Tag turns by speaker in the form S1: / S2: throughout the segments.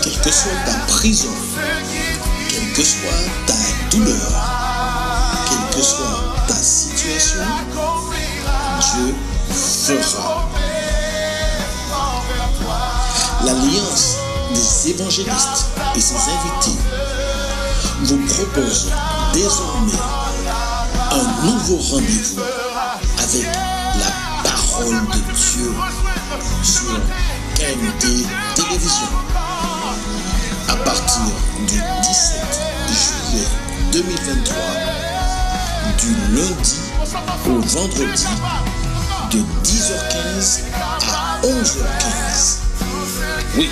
S1: quelle que soit ta prison, quelle que soit ta douleur, quelle que soit ta situation, Dieu fera. L'Alliance des évangélistes et ses invités vous propose désormais un nouveau rendez-vous avec la parole de Dieu sur KMT Télévision. À partir du 17 juillet 2023, du lundi au vendredi, de 10h15 à 11h15. Oui,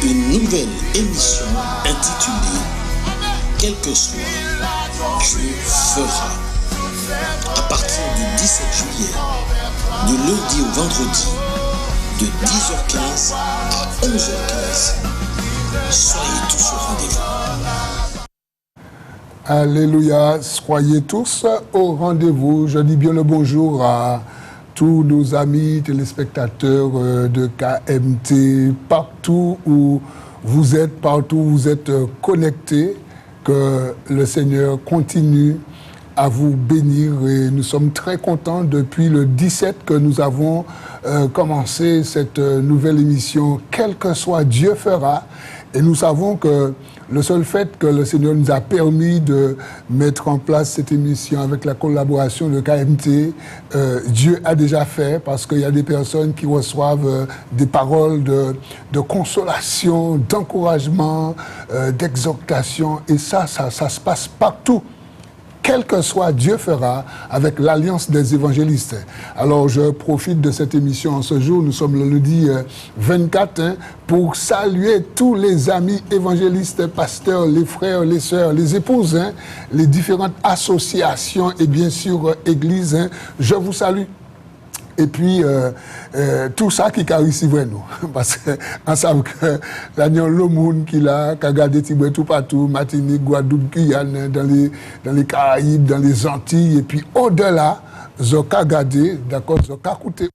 S1: une nouvelle émission intitulée « Quel que soit, Dieu fera ». À partir du 17 juillet, du lundi au vendredi, de 10h15 à 11h15. Soyez tous au rendez-vous.
S2: Alléluia, soyez tous au rendez-vous. Je dis bien le bonjour à tous nos amis téléspectateurs de KMT, partout où vous êtes connectés. Que le Seigneur continue à vous bénir et nous sommes très contents depuis le 17 que nous avons commencé cette nouvelle émission « Quel que soit, Dieu fera ». Et nous savons que le seul fait que le Seigneur nous a permis de mettre en place cette émission avec la collaboration de KMT, Dieu a déjà fait parce qu'il y a des personnes qui reçoivent des paroles de consolation, d'encouragement, d'exhortation. Et ça se passe partout. Quel que soit, Dieu fera avec l'Alliance des évangélistes. Alors, je profite de cette émission en ce jour, nous sommes le lundi 24, pour saluer tous les amis évangélistes, pasteurs, les frères, les sœurs, les épouses, les différentes associations et bien sûr, églises. Je vous salue. Et puis, tout ça qui caricivrait nous. Parce qu'on sait que l'agneau le monde qui a gardé tout partout, Martinique, Guadeloupe, Guyane, dans les Caraïbes, dans les Antilles, et puis au-delà, Zoka gardé, d'accord, Zoka coûté.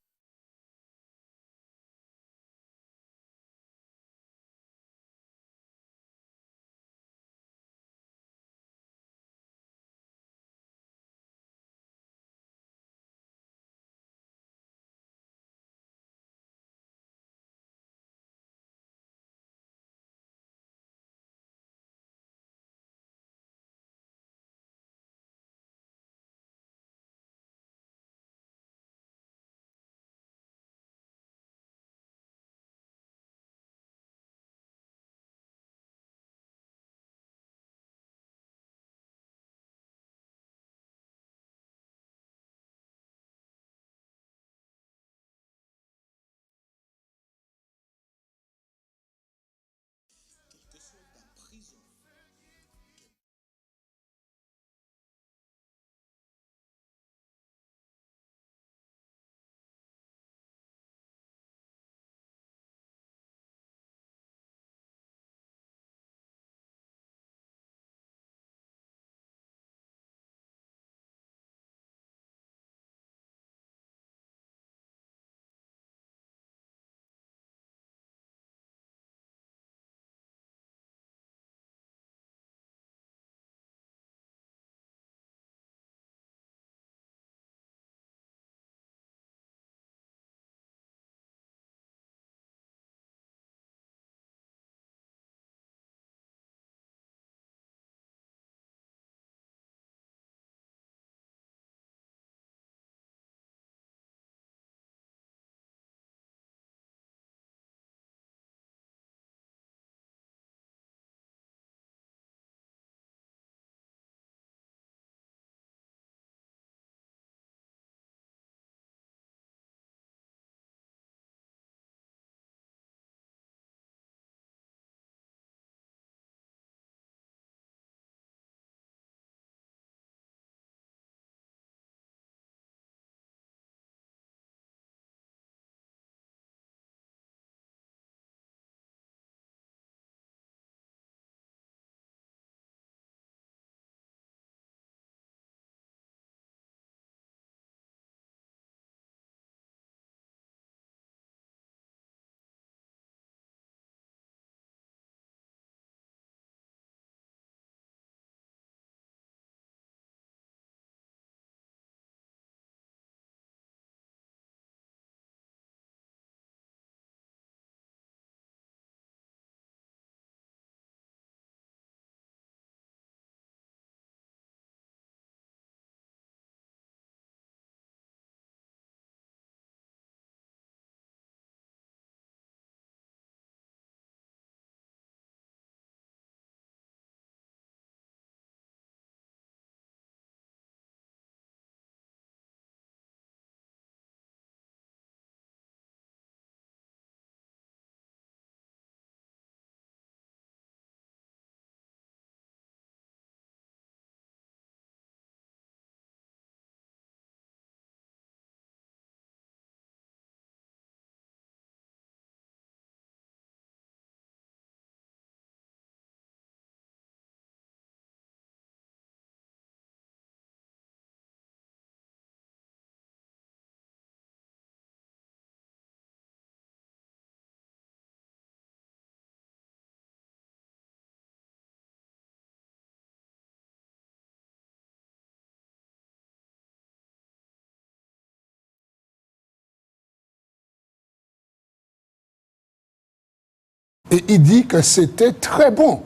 S2: Et il dit que c'était très bon.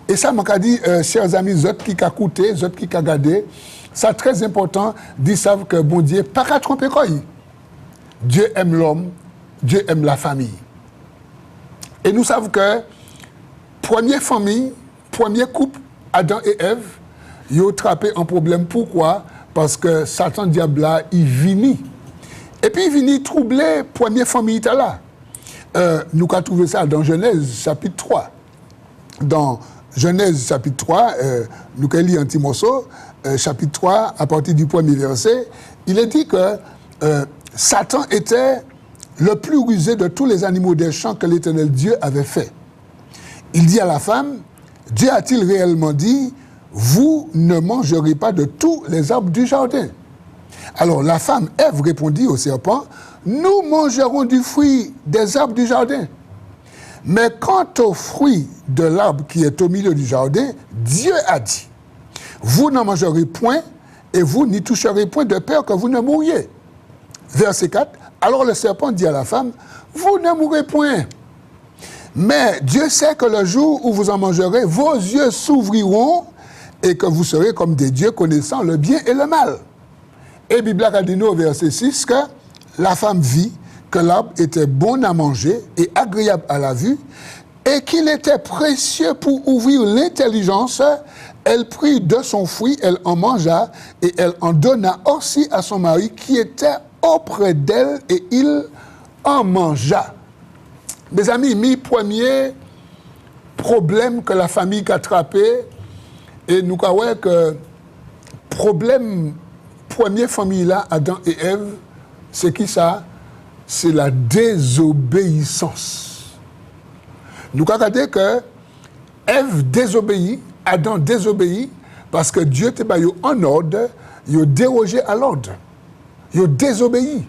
S2: Et ça m'a dit, chers amis, les autres qui ont écouté, les autres qui ont regardé, c'est très important, ils savent que bon Dieu, pas qu'à tromper quoi. Dieu aime l'homme, Dieu aime la famille. Et nous savons que première famille, premier couple, Adam et Ève, ils ont attrapé un problème. Pourquoi? Parce que Satan diable là, il vini. Et puis il vini troubler première famille là. Nous avons trouvé ça dans Genèse chapitre 3. Dans Genèse chapitre 3, nous avons lu un petit morceau, chapitre 3, à partir du premier verset, il est dit que Satan était le plus rusé de tous les animaux des champs que l'Éternel Dieu avait fait. Il dit à la femme, Dieu a-t-il réellement dit, vous ne mangerez pas de tous les arbres du jardin? Alors la femme, Ève, répondit au serpent, nous mangerons du fruit des arbres du jardin. Mais quant au fruit de l'arbre qui est au milieu du jardin, Dieu a dit, vous n'en mangerez point et vous n'y toucherez point de peur que vous ne mouriez. Verset 4, alors le serpent dit à la femme, vous ne mourrez point. Mais Dieu sait que le jour où vous en mangerez, vos yeux s'ouvriront et que vous serez comme des dieux connaissant le bien et le mal. Et Bible a dit nous au verset 6 que la femme vit que l'arbre était bon à manger et agréable à la vue et qu'il était précieux pour ouvrir l'intelligence. Elle prit de son fruit, elle en mangea et elle en donna aussi à son mari qui était auprès d'elle et il en mangea. Mes amis, mes premiers problèmes que la famille a attrapé, et nous avons que problème, première famille là, Adam et Ève, c'est qui ça? C'est la désobéissance. Nous avons regardé que Ève désobéit, Adam désobéit, parce que Dieu était en ordre, il a dérogé à l'ordre. Il a désobéi.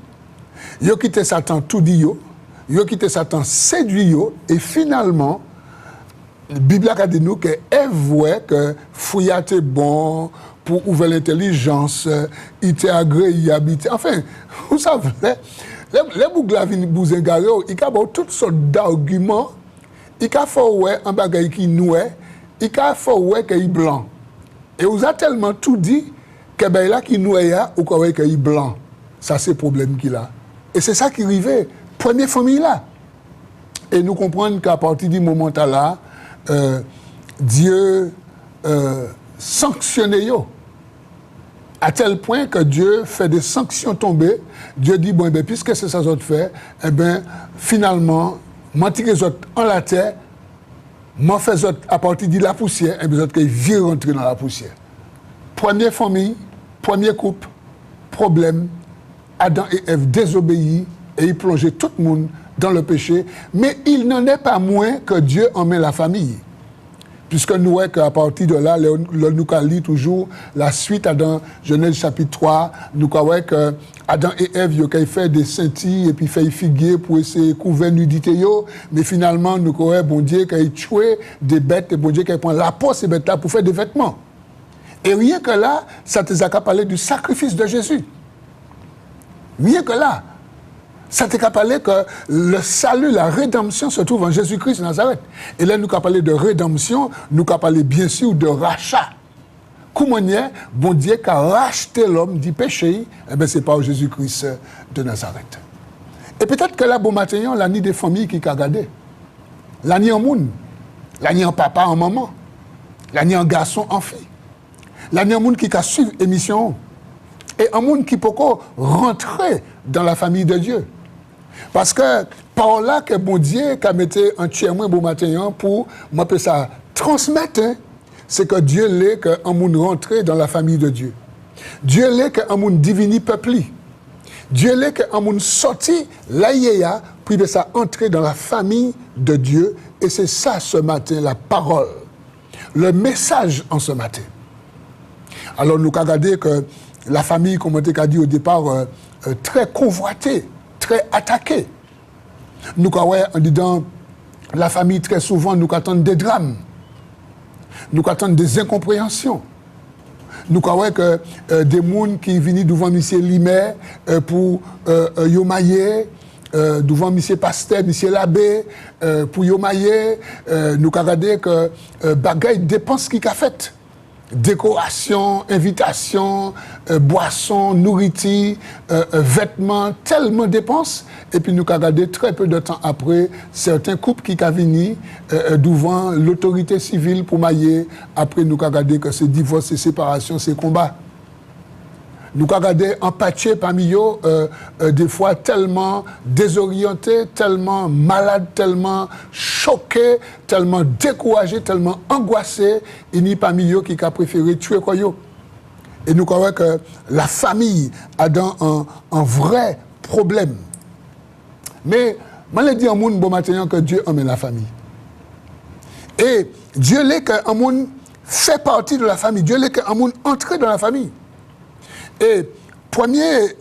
S2: Il a quitté Satan tout dit, il a quitté Satan séduit, et finalement, la Bible a dit nous que Ève voit que fouiller était bon pour ouvrir l'intelligence, il était agréable. Enfin, vous savez, les bouglavines bouzengaré, il y a toutes sortes d'arguments. Il y a un bagage qui nouait, il y a qui est blanc. Et vous avez tellement tout dit que là qui nouait ou qui est blanc. Ça, c'est le problème qu'il a. Et c'est ça qui arrivait, première famille là. Et nous comprenons qu'à partir du moment là, Dieu sanctionnait yo. À tel point que Dieu fait des sanctions tomber. Dieu dit, bon, ben, puisque c'est ça que fait, eh bien, finalement, moi, je les autres en la terre, moi, je fais à partir de la poussière, et bien, ils viennent rentrer dans la poussière. Première famille, premier couple, problème, Adam et Ève désobéissent et ils plongeaient tout le monde dans le péché, mais il n'en est pas moins que Dieu en met la famille. Puisque nous voyons qu'à partir de là, nous lit toujours la suite dans Genèse chapitre 3, nous voyons que Adam et Ève, ils ont fait des scintilles et puis fait figuer pour essayer de couvrir nudité, mais finalement, nous voyons bon Dieu qui a tué des bêtes et bon Dieu qui a pris la peau de ces bêtes-là pour faire des vêtements. Et rien que là, ça te a parlé du sacrifice de Jésus. Rien que là, ça te a parlé que le salut, la rédemption se trouve en Jésus-Christ de Nazareth. Et là, nous avons parlé de rédemption, nous avons parlé bien sûr de rachat. Comment bon Dieu qui a racheté l'homme du péché, eh bien, c'est pas Jésus-Christ de Nazareth. Et peut-être que là, bon matin, la ni des familles qui a regardé. La ni en monde, la ni en papa, en maman, la ni en garçon, en fille. La ni en monde qui a suivi l'émission. Et un monde qui peut rentrer dans la famille de Dieu. Parce que par là que bon Dieu a mis un témoin bon matin pour moi peut ça transmettre, c'est que Dieu l'est qu'un monde rentré dans la famille de Dieu. Dieu l'est qu'un monde divini peuplé. Dieu l'est qu'un monde sorti là puis de ça entrer dans la famille de Dieu. Et c'est ça ce matin la parole, le message en ce matin. Alors nous avons regardé que la famille, comme on a dit au départ, très convoitée, très attaquée. Nous avons en disant la famille, très souvent, nous attendons des drames. Nous attendons des incompréhensions. Nous avons que des gens qui viennent devant M. Limer pour yomailler, devant monsieur pasteur, monsieur l'abbé, pour y mailler, nous avons regardé que bagaille dépenses qui a fait. Décoration, invitation, boisson, nourriture, vêtements, tellement dépenses. Et puis nous avons regardé très peu de temps après certains couples qui sont venus devant l'autorité civile pour mailler. Après nous avons regardé que c'est divorce, c'est séparation, c'est combat. Nous avons regardé en patché parmi eux, des fois tellement désorientés, tellement malades, tellement choqués, tellement découragés, tellement angoissés, il n'y a pas parmi eux qui a préféré tuer quoi yo. Et nous croyons que la famille a dans un vrai problème. Mais, je le dis à monde bon matin que Dieu emmène la famille. Et Dieu l'est qu'un monde fait partie de la famille. Dieu l'est qu'un monde entre dans la famille. Et premier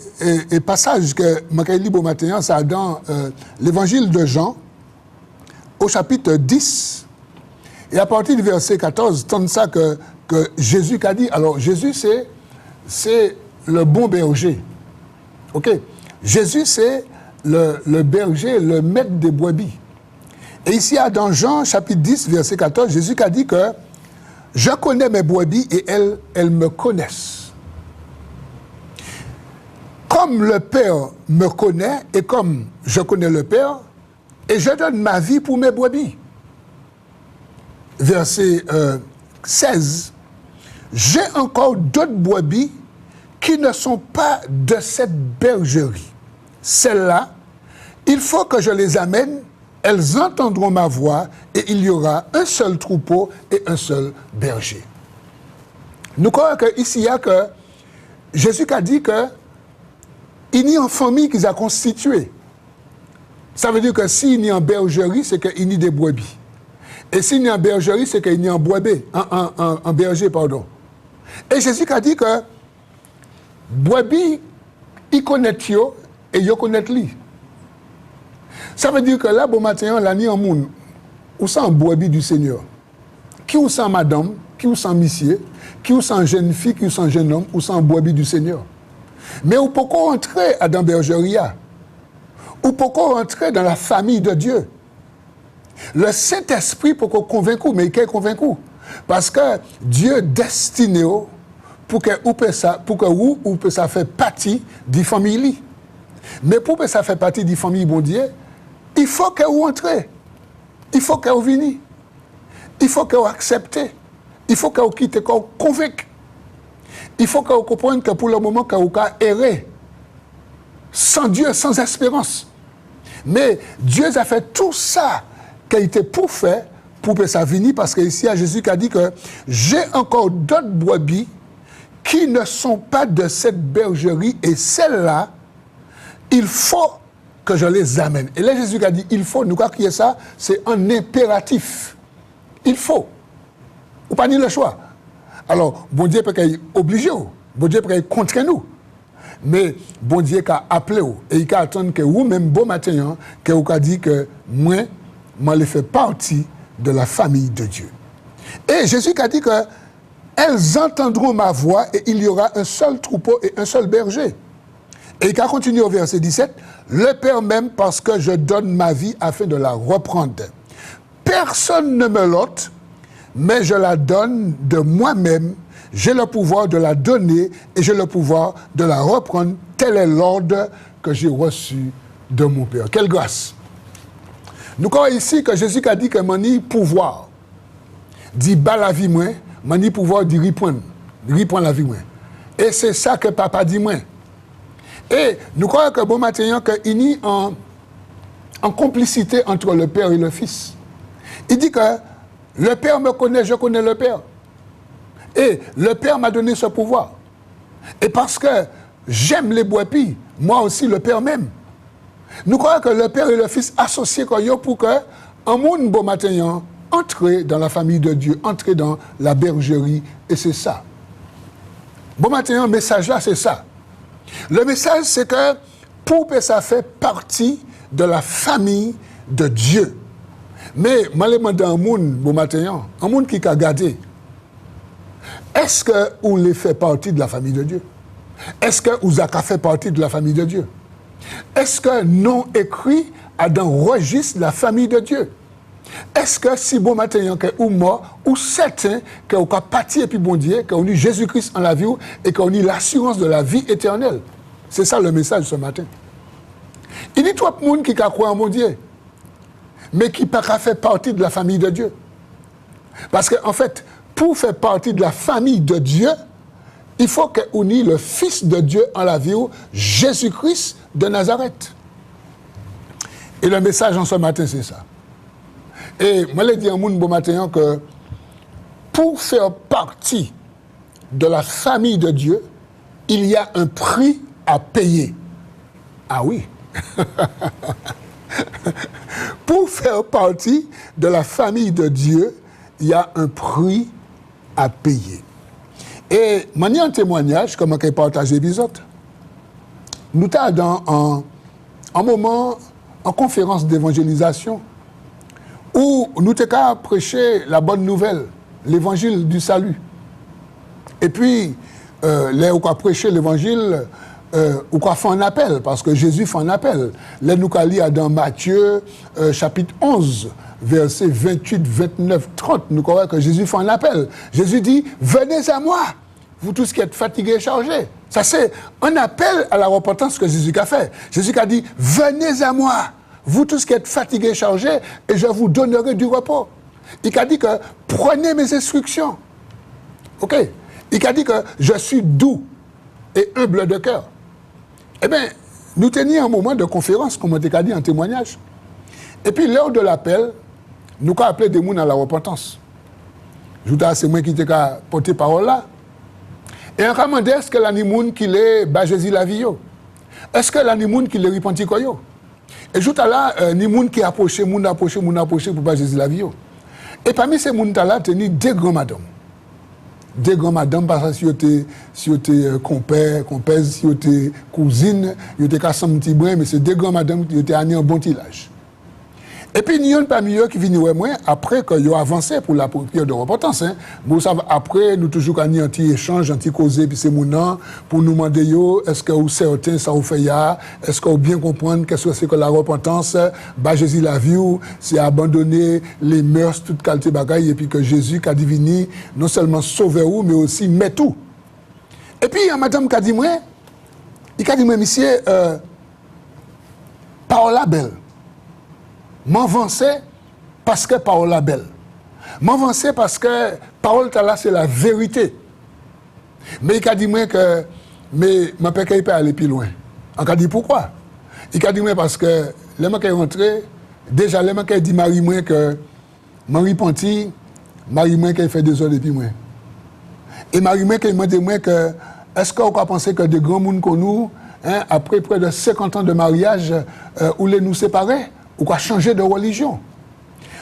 S2: passage que je lis au matin, c'est dans l'évangile de Jean, au chapitre 10, et à partir du verset 14, tant ça que Jésus a dit. Alors, Jésus, c'est le bon berger. OK? Jésus, c'est le berger, le maître des brebis. Et ici, dans Jean, chapitre 10, verset 14, Jésus a dit que « Je connais mes brebis et elles me connaissent. » Comme le Père me connaît et comme je connais le Père, et je donne ma vie pour mes brebis. Verset 16. J'ai encore d'autres brebis qui ne sont pas de cette bergerie. Celles-là, il faut que je les amène, elles entendront ma voix et il y aura un seul troupeau et un seul berger. Nous croyons qu'ici, il y a que Jésus a dit que il y a une famille qui a constitué. Ça veut dire que s'il y a une bergerie, c'est qu'il y a des brebis. Et s'il y a une bergerie, c'est qu'il y a un berger, pardon. Et Jésus a dit que brebis, ils connaissent yo et ils connaissent lui. Ça veut dire que là, bon matin, là, il y a un monde où c'est un brebis du Seigneur. Qui ou c'est madame, qui ou c'est monsieur, qui ou c'est jeune fille, qui ou c'est jeune homme, ou c'est un brebis du Seigneur. Mais où peut entrer dans la bergerie? Où peut entrer dans la famille de Dieu? Le Saint-Esprit peut convaincre, mais il est convaincu. Parce que Dieu destiné pour que vous puissiez faire partie de la famille. Mais pour que ça fasse partie de la famille, bon Dieu, il faut que vous entrez. Il faut que vous veniez. Il faut que vous acceptez. Il faut que vous quittez, que vous convainquez. Il faut que vous compreniez que pour le moment, que vous avez erré. Sans Dieu, sans espérance. Mais Dieu a fait tout ça qu'il était pour faire, pour que ça finisse, parce qu'ici, il y a Jésus qui a dit que j'ai encore d'autres brebis qui ne sont pas de cette bergerie, et celles-là, il faut que je les amène. Et là, Jésus a dit, il faut, nous croyons que ça, c'est un impératif. Il faut. Ou pas ni le choix. Alors, bon Dieu peut être obligé, bon Dieu peut être contre nous. Mais bon Dieu a appelé et il a attendu que vous-même, bon matin, que vous avez dit que moi, je fais partie de la famille de Dieu. Et Jésus a dit que elles entendront ma voix et il y aura un seul troupeau et un seul berger. Et il a continué au verset 17, le Père même parce que je donne ma vie afin de la reprendre. Personne ne me l'ôte, mais je la donne de moi-même. J'ai le pouvoir de la donner et j'ai le pouvoir de la reprendre. Tel est l'ordre que j'ai reçu de mon Père. Quelle grâce! Nous croyons ici que Jésus a dit que mon pouvoir dit bas la vie moins, mon pouvoir dit reprendre la vie moins. Et c'est ça que papa dit moins. Et nous croyons que bon matin, qu'il y a en complicité entre le Père et le Fils. Il dit que le Père me connaît, je connais le Père. Et le Père m'a donné ce pouvoir. Et parce que j'aime les brebis, moi aussi le Père m'aime. Nous croyons que le Père et le Fils associés pour que un monde bon matin entre dans la famille de Dieu, entre dans la bergerie, et c'est ça. Bon matin, le message là, c'est ça. Le message, c'est que pour que ça fait partie de la famille de Dieu. Mais, je demande à un monde, bon matin, un monde qui a gardé, est-ce que vous les fait partie de la famille de Dieu? Est-ce que vous avez fait partie de la famille de Dieu? Est-ce que non écrit a dans le registre la famille de Dieu? Est-ce que si bon matin que ou mort ou certain que vous avez parti et puis bon Dieu, que vous avez Jésus-Christ en la vie et que vous avez l'assurance de la vie éternelle? C'est ça le message ce matin. Il y a trop de monde qui croit en mon Dieu, mais qui n'a pas fait partie de la famille de Dieu. Parce qu'en fait, pour faire partie de la famille de Dieu, il faut qu'on ait le Fils de Dieu en la vie, Jésus-Christ de Nazareth. Et le message en ce matin, c'est ça. Et moi, je dis à mon bon matin que pour faire partie de la famille de Dieu, il y a un prix à payer. Ah oui. Pour faire partie de la famille de Dieu, il y a un prix à payer. Et maintenant, un témoignage, comme je partage l'épisode, nous avons un moment en conférence d'évangélisation où nous avons prêché la bonne nouvelle, l'évangile du salut. Et puis, là où on a prêché l'évangile, où on a fait un appel, parce que Jésus fait un appel. Là, nous avons lu dans Matthieu, chapitre 11, versets 28, 29, 30, nous croyons que Jésus fait un appel. Jésus dit, venez à moi, vous tous qui êtes fatigués et chargés. Ça, c'est un appel à la repentance que Jésus a fait. Jésus a dit, venez à moi, vous tous qui êtes fatigués et chargés, et je vous donnerai du repos. Il a dit que prenez mes instructions. OK? Il a dit que je suis doux et humble de cœur. Eh bien, nous tenions un moment de conférence, comme on a dit en témoignage. Et puis, l'heure de l'appel, nous avons appelé des gens à la repentance. Je vous dis, c'est moi qui t'ai porté parole là. Et on a demandé, est-ce que l'animoun qui est Jésus la vie? Est-ce que l'animoun qui est repenti? Et je vous dis là, l'animoun qui approché pour Jésus la vie. Et parmi ces gens là, il y a deux grands madames. Deux grands madames, parce que si vous êtes compère, si vous êtes cousine, vous êtes cassé un petit brin, mais c'est deux grands madames qui étaient en bon tillage. Et puis, il y a parmi eux qui viennent moi après qu'ils ont avancé pour la prière de repentance. Vous savez, après, nous toujours un petit échange, un petit causé, puis c'est mon nom, pour nous demander, est-ce que vous certains, ça vous fait ya? Est-ce que vous bien comprendre qu'est-ce que c'est que la repentance? Jésus la vie, c'est abandonner les mœurs, toute qualité bagaille, et puis que Jésus a divini, non seulement sauver vous, mais aussi met tout. Et puis, il y a madame qui a dit, monsieur, parole la belle. M'avancer parce que parole la belle. M'avancer parce que parole là c'est la vérité. Mais il a dit moi que mais ma père il peut aller plus loin. On a dit pourquoi? Il a dit moi parce que les gens qui rentré déjà les gens qui dit Marie moi que Marie Ponti Marie moi qui fait des heures depuis moi. Et Marie moi qui m'a dit moi que est-ce qu'on peut penser que de grands monde comme nous après près de 50 ans de mariage où les nous séparer ou quoi changer de religion.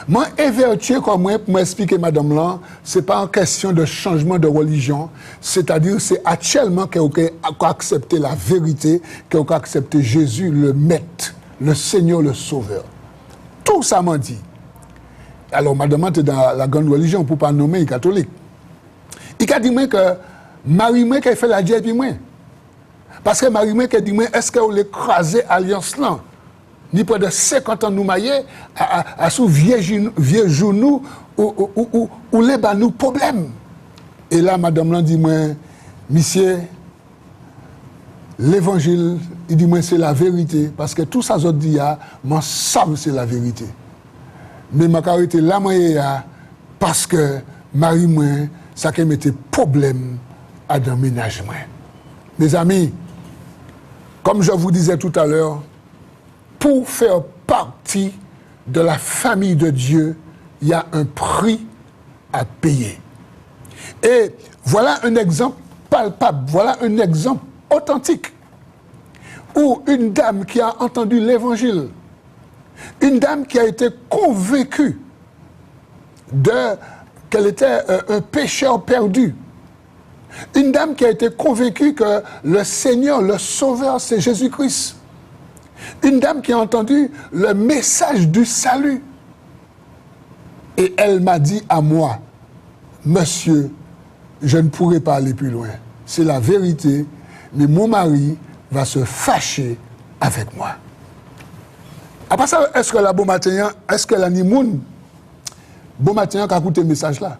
S2: Moi, évertué comme moi, pour m'expliquer, madame là, ce n'est pas en question de changement de religion, c'est-à-dire c'est actuellement qu'on a accepté la vérité, qu'on a accepté Jésus, le Maître, le Seigneur, le Sauveur. Tout ça m'a dit. Alors, madame est dans la grande religion, pour ne pas nommer les catholiques. Il a dit moi que Marie-moi qui a fait la diète, puis moi. Parce que Marie-moi qui a dit moi, est-ce qu'on a écrasé l'alliance là? Ni près de 50 ans nous mailler à sous vieux genoux ou les bas nous problèmes. Et là, madame l'a dit, moi, monsieur, l'évangile, il dit, moi, c'est la vérité. Parce que tout ça, je dis, moi, savent c'est la vérité. Mais ma carité là, moi, parce que Marie, moi, ça qui mettait problème à dans ménage, moi. Mes amis, comme je vous disais tout à l'heure, pour faire partie de la famille de Dieu, il y a un prix à payer. Et voilà un exemple palpable, voilà un exemple authentique, où une dame qui a entendu l'évangile, une dame qui a été convaincue qu'elle était un pécheur perdu, une dame qui a été convaincue que le Seigneur, le Sauveur, c'est Jésus-Christ. Une dame qui a entendu le message du salut. Et elle m'a dit à moi, monsieur, je ne pourrai pas aller plus loin. C'est la vérité, mais mon mari va se fâcher avec moi. Après ça, est-ce que la bon matin, est-ce que la ni moun bon matin qui a écouté le message là?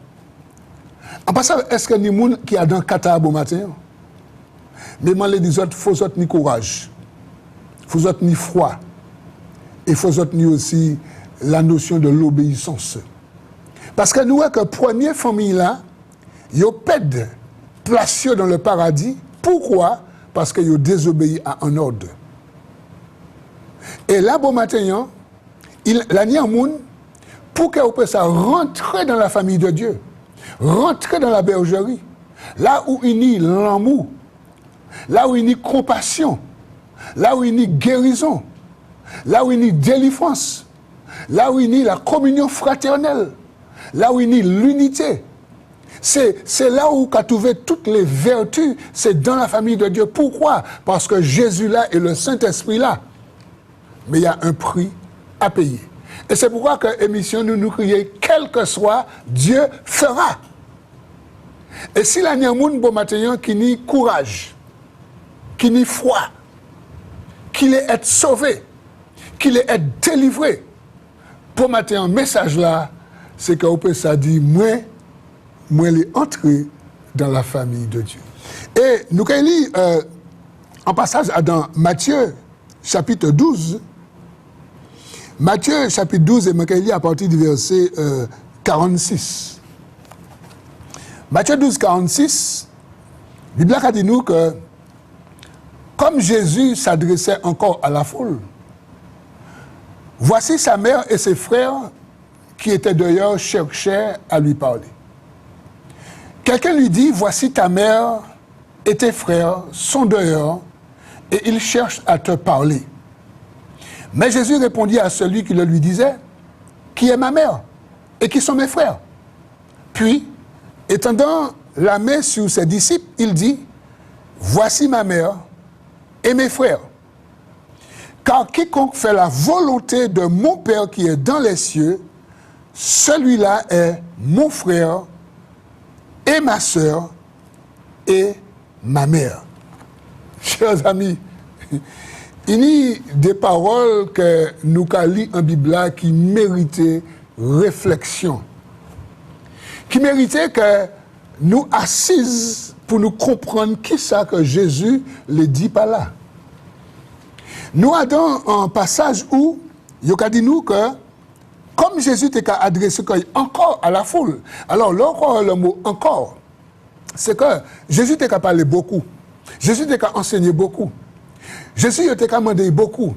S2: Après ça, est-ce que ni moun qui a dans kata bon matin? Mais moi les autres, faut autres ni courage. Faut autres ni froid. Et faut autres ni aussi la notion de l'obéissance. Parce que nous voyons que première famille là, yo pède place dans le paradis. Pourquoi? Parce que yo désobéi à un ordre. Et là, bon matin, la ni un moun, pour que vous puissiez rentrer dans la famille de Dieu, rentrer dans la bergerie, là où il y a l'amour, là où il y a compassion, là où il y a guérison, là où il y a délivrance, là où il y a la communion fraternelle, là où il y a l'unité. C'est là où qu'a trouvé toutes les vertus, c'est dans la famille de Dieu. Pourquoi? Parce que Jésus là et le Saint-Esprit là. Mais il y a un prix à payer. Et c'est pourquoi que l'émission nous crions, quel que soit, Dieu fera. Et si la n'y a moun bon matin qui n'y courage, qui n'y foi, qu'il est être sauvé, qu'il est être délivré, pour matin un message là, c'est qu'on peut ça dire, moi les entrer dans la famille de Dieu. Et nous allons lire en passage dans Matthieu chapitre 12. Matthieu chapitre 12 et nous allons lire à partir du verset 46. Matthieu 12, 46, la Bible a dit nous que comme Jésus s'adressait encore à la foule, voici sa mère et ses frères qui étaient dehors cherchaient à lui parler. Quelqu'un lui dit, voici ta mère et tes frères sont dehors et ils cherchent à te parler. Mais Jésus répondit à celui qui le lui disait, qui est ma mère et qui sont mes frères. Puis, étendant la main sur ses disciples, il dit, voici ma mère et mes frères. Car quiconque fait la volonté de mon Père qui est dans les cieux, celui-là est mon frère et ma sœur et ma mère. Chers amis, il y a des paroles que nous lisons en Bible qui méritaient réflexion, qui méritaient que nous assises pour nous comprendre qui ça que Jésus les dit par là. Nous avons un passage où il a dit nous que comme Jésus t'a adressé encore à la foule, alors le mot encore, c'est que Jésus t'a parlé beaucoup. Jésus t'a enseigné beaucoup. Jésus t'a demandé beaucoup.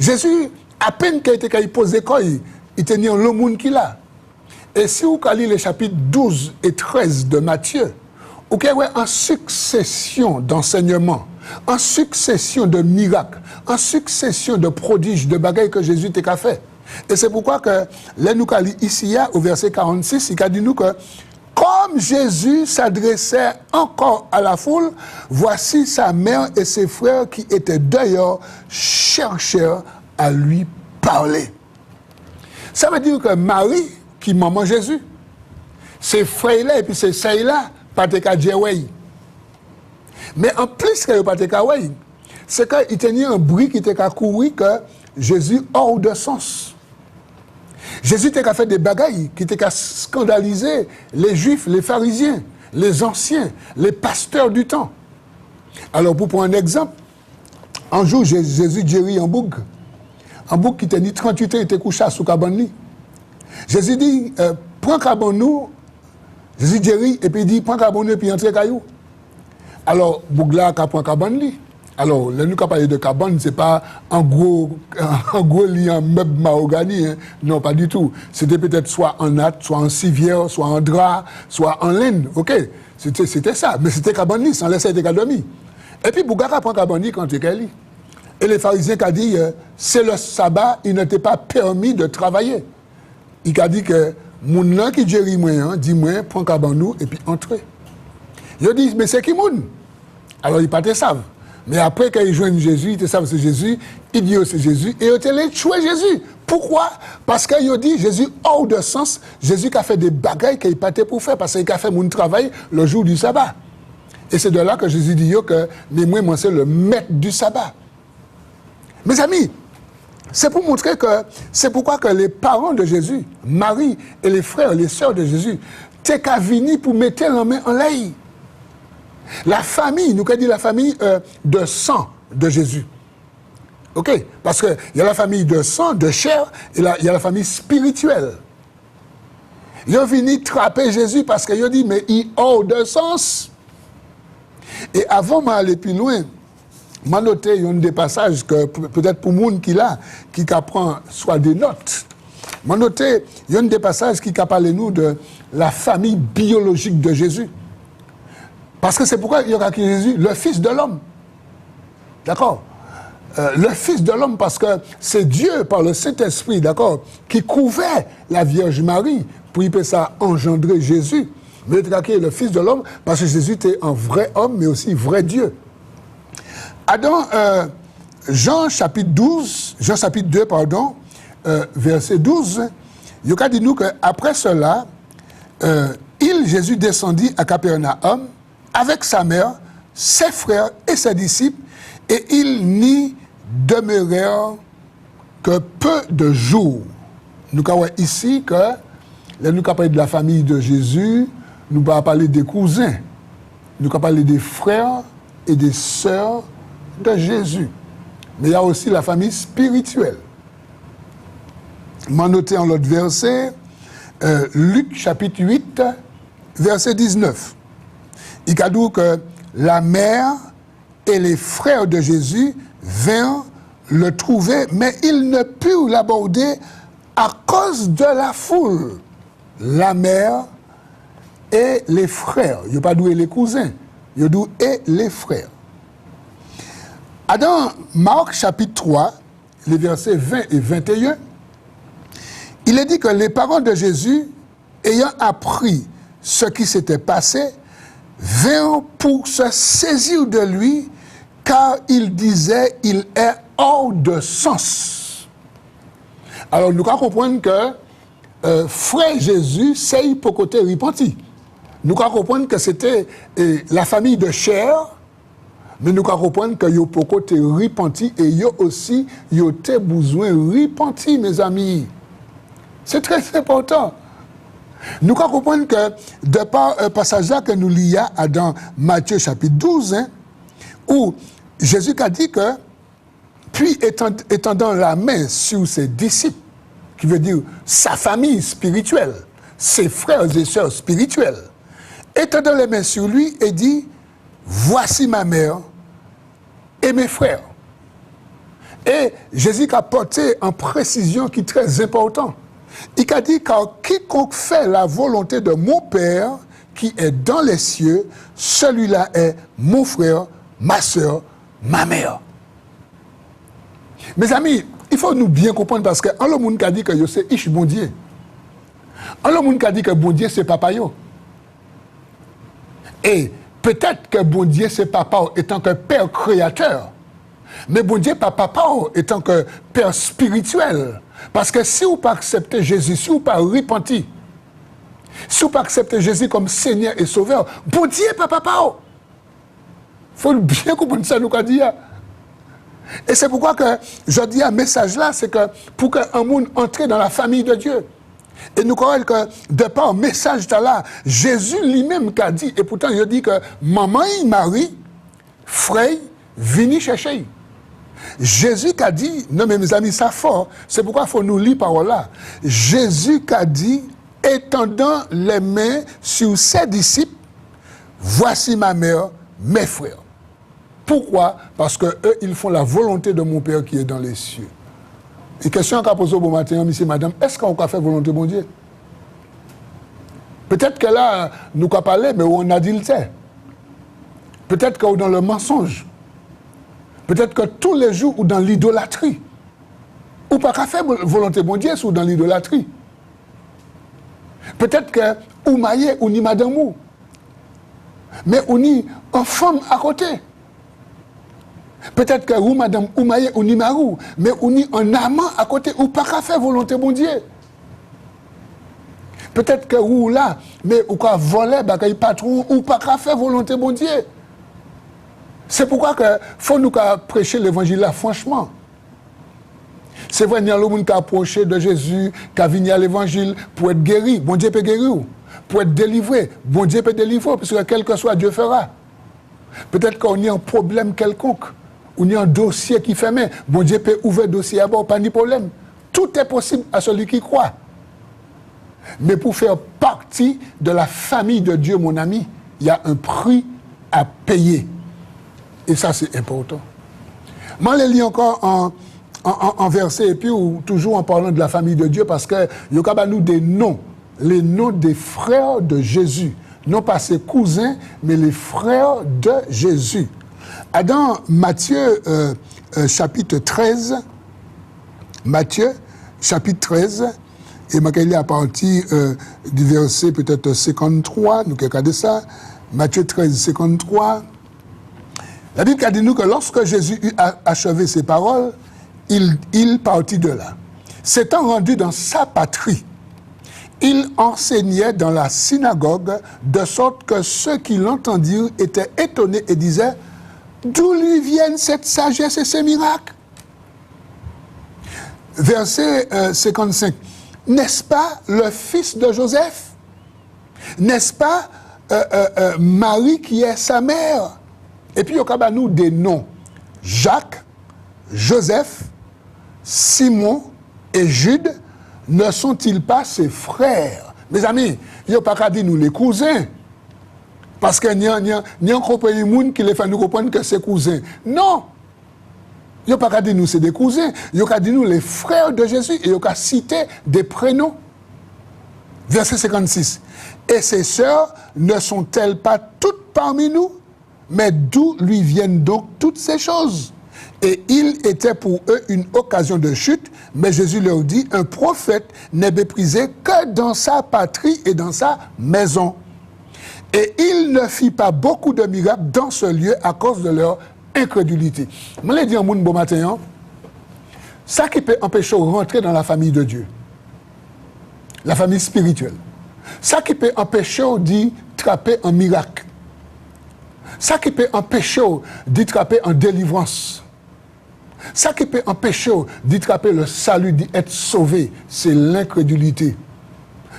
S2: Jésus, à peine qu'il t'a posé quoi, il t'a dit le monde qu'il a. Et si vous lisez les chapitres 12 et 13 de Matthieu, vous avez en succession d'enseignements, en succession de miracles, en succession de prodiges, de bagailles que Jésus t'a fait. Et c'est pourquoi que là nous allons ici au verset 46, il a dit nous que comme Jésus s'adressait encore à la foule, voici sa mère et ses frères qui étaient dehors cherchèrent à lui parler. Ça veut dire que Marie, qui maman Jésus, ses frères-là et puis ses sœurs-là, pas de cas oui. Mais en plus que pas de cas oui, c'est qu'il tenait un bruit qui était couru que Jésus hors de sens. Jésus t'a fait des bagailles qui t'a scandalisé les Juifs, les pharisiens, les anciens, les pasteurs du temps. Alors, pour prendre un exemple, un jour, Jésus guérit un bouc qui tenait 38 ans, il était couché sous cabane. Jésus dit, prends cabane, Jésus guérit, et puis il dit, prends cabane, et puis entre caillou. Alors, bouc là, prend cabane. Alors, là, nous parlons de cabane, ce n'est pas un gros lit en meuble mahogany, hein. Non, pas du tout. C'était peut-être soit en natte, soit en civière, soit en drap, soit en laine, ok? C'était ça, mais c'était cabane, sans laisser des dormir. Et puis, Bougara prend cabane quand il est. Et les pharisiens ont dit, c'est le sabbat, il n'était pas permis de travailler. Il a dit que, moun là qui gérit moi, dis-moi, prends cabane et puis entrez. Ils disent, mais c'est qui moun? Alors, ils ne savent. Mais après, quand ils joignent Jésus, ils savent que c'est Jésus, ils disent c'est Jésus, et ils ont tué Jésus. Pourquoi? Parce qu'ils ont dit Jésus hors de sens, Jésus qui a fait des bagailles qu'il n'a pas été pour faire, parce qu'il a fait mon travail le jour du sabbat. Et c'est de là que Jésus dit que, mais moi, c'est le maître du sabbat. Mes amis, c'est pour montrer que, c'est pourquoi que les parents de Jésus, Marie et les frères et les sœurs de Jésus, t'es qu'à venir pour mettre la main en l'air. La famille, nous avons dit la famille de sang de Jésus. OK? Parce qu'il y a la famille de sang, de chair, et il y a la famille spirituelle. Ils ont venu trapper Jésus parce qu'ils ont dit, mais il a de sens. Et avant d'aller plus loin, j'ai noté des passages que peut-être pour le monde qui apprend soit des notes. J'ai noté des passages qui parlent nous de la famille biologique de Jésus. Parce que c'est pourquoi il y aura Jésus, le Fils de l'homme. D'accord? Le Fils de l'homme, parce que c'est Dieu, par le Saint-Esprit, d'accord, qui couvait la Vierge Marie pour y ça engendrer Jésus. Mais le Fils de l'homme, parce que Jésus était un vrai homme, mais aussi vrai Dieu. Jean chapitre 2, verset 12, il a dit nous qu'après cela, Jésus descendit à Capernaum avec sa mère, ses frères et ses disciples, et ils n'y demeurèrent que peu de jours. Nous avons ici que, là, nous avons parlé de la famille de Jésus, nous avons parlé des cousins, nous avons parlé des frères et des sœurs de Jésus. Mais il y a aussi la famille spirituelle. M'en noter en l'autre verset, Luc chapitre 8, verset 19. Il a dit que la mère et les frères de Jésus vinrent le trouver, mais ils ne purent l'aborder à cause de la foule. La mère et les frères. Il n'y a pas dit les cousins, il y a dit et les frères. Dans Marc chapitre 3, les versets 20 et 21, il est dit que les parents de Jésus, ayant appris ce qui s'était passé, vinrent pour se saisir de lui, car il disait, il est hors de sens. Alors nous comprenons que frère Jésus, c'est pour côté repenti. Nous comprenons que c'était la famille de chair, mais nous comprenons que yo pour côté repenti et yo aussi yo te besoin repenti, mes amis. C'est très important. Nous comprenons que de par un passage là que nous lisons dans Matthieu chapitre 12, où Jésus a dit que, puis étendant la main sur ses disciples, qui veut dire sa famille spirituelle, ses frères et sœurs spirituels, étendant les mains sur lui et dit, voici ma mère et mes frères. Et Jésus a porté en précision qui est très important. Il a dit, car quiconque fait la volonté de mon Père qui est dans les cieux, celui-là est mon frère, ma soeur, ma mère. Mes amis, il faut nous bien comprendre parce que le monde qui a dit que c'est Ish bon Dieu. Le monde qui a dit que bon Dieu c'est papa yo. Et peut-être que bon Dieu c'est papa étant que père créateur. Mais bon Dieu pas papa étant que père spirituel. Parce que si vous ne pas accepter Jésus, si vous ne pas repentir, si vous ne pas accepter Jésus comme Seigneur et Sauveur, bon Dieu pas papa. Il faut bien comprendre ça nous a dit. Et c'est pourquoi que je dis un message là, c'est que pour qu'un monde entre dans la famille de Dieu. Et nous croyons que de par un message là, Jésus lui-même qui a dit, et pourtant il dit que maman et Marie, frère, venez chercher. Jésus qui a dit, non mais mes amis, ça fort, c'est pourquoi il faut nous lire parole là. Jésus qui a dit, étendant les mains sur ses disciples, voici ma mère, mes frères. Pourquoi? Parce que eux, ils font la volonté de mon Père qui est dans les cieux. Et question qu'a posée au bon matin, monsieur, madame, est-ce qu'on a fait volonté de mon Dieu? Peut-être que là, nous avons parlé, mais on a dit le fait. Peut-être que dans le mensonge. Peut-être que tous les jours, ou dans l'idolâtrie. Ou pas qu'à faire volonté de mon Dieu, ou dans l'idolâtrie. Peut-être que ou maillé, ou ni madame ou. Mais ou ni en femme à côté. Peut-être que ou madame ou maillé, ou ni marou. Mais ou ni en amant à côté, ou pas qu'à faire volonté de mon Dieu. Peut-être que ou là, mais ou qu'à voler, bagaille patron, ou pas qu'à faire volonté de mon Dieu. C'est pourquoi il faut nous prêcher l'évangile là, franchement. C'est vrai, il y a le monde qui a approché de Jésus, qui a venu à l'évangile pour être guéri. Bon Dieu peut guérir. Pour être délivré. Bon Dieu peut délivrer, parce que quel que soit, Dieu fera. Peut-être qu'on y a un problème quelconque, ou il y a un dossier qui fait main. Bon Dieu peut ouvrir le dossier à bord, pas de problème. Tout est possible à celui qui croit. Mais pour faire partie de la famille de Dieu, mon ami, il y a un prix à payer. Et ça, c'est important. Moi, je lis encore en verset, et puis toujours en parlant de la famille de Dieu, parce que il y a nous des noms, les noms des frères de Jésus. Non pas ses cousins, mais les frères de Jésus. Dans Matthieu chapitre 13, Matthieu chapitre 13, et je vais lire à partir du verset peut-être 53, nous avons regardé ça, Matthieu 13, 53. La Bible a dit nous que lorsque Jésus eut achevé ses paroles, il partit de là. S'étant rendu dans sa patrie, il enseignait dans la synagogue, de sorte que ceux qui l'entendirent étaient étonnés et disaient « D'où lui viennent cette sagesse et ces miracles ?» Verset 55. « N'est-ce pas le fils de Joseph? N'est-ce pas Marie qui est sa mère? » Et puis, il y a nous des noms. Jacques, Joseph, Simon et Jude, ne sont-ils pas ses frères? Mes amis, il n'y a pas qu'à dire nous les cousins. Parce qu'il y a un compagnie monde qui les fait nous comprendre que c'est cousins. Non! Il n'y a pas qu'à dire nous c'est des cousins. Il y a qu'à dire nous les frères de Jésus. Et il y a qu'à citer des prénoms. Verset 56. Et ses sœurs ne sont-elles pas toutes parmi nous? Mais d'où lui viennent donc toutes ces choses? Et il était pour eux une occasion de chute, mais Jésus leur dit, un prophète n'est méprisé que dans sa patrie et dans sa maison. Et il ne fit pas beaucoup de miracles dans ce lieu à cause de leur incrédulité. Je vais dire un bon matin, ça qui peut empêcher de rentrer dans la famille de Dieu, la famille spirituelle, ça qui peut empêcher d'y trapper un miracle, ça qui peut empêcher d'y trapper en délivrance, ça qui peut empêcher d'y trapper le salut, d'être sauvé, c'est l'incrédulité.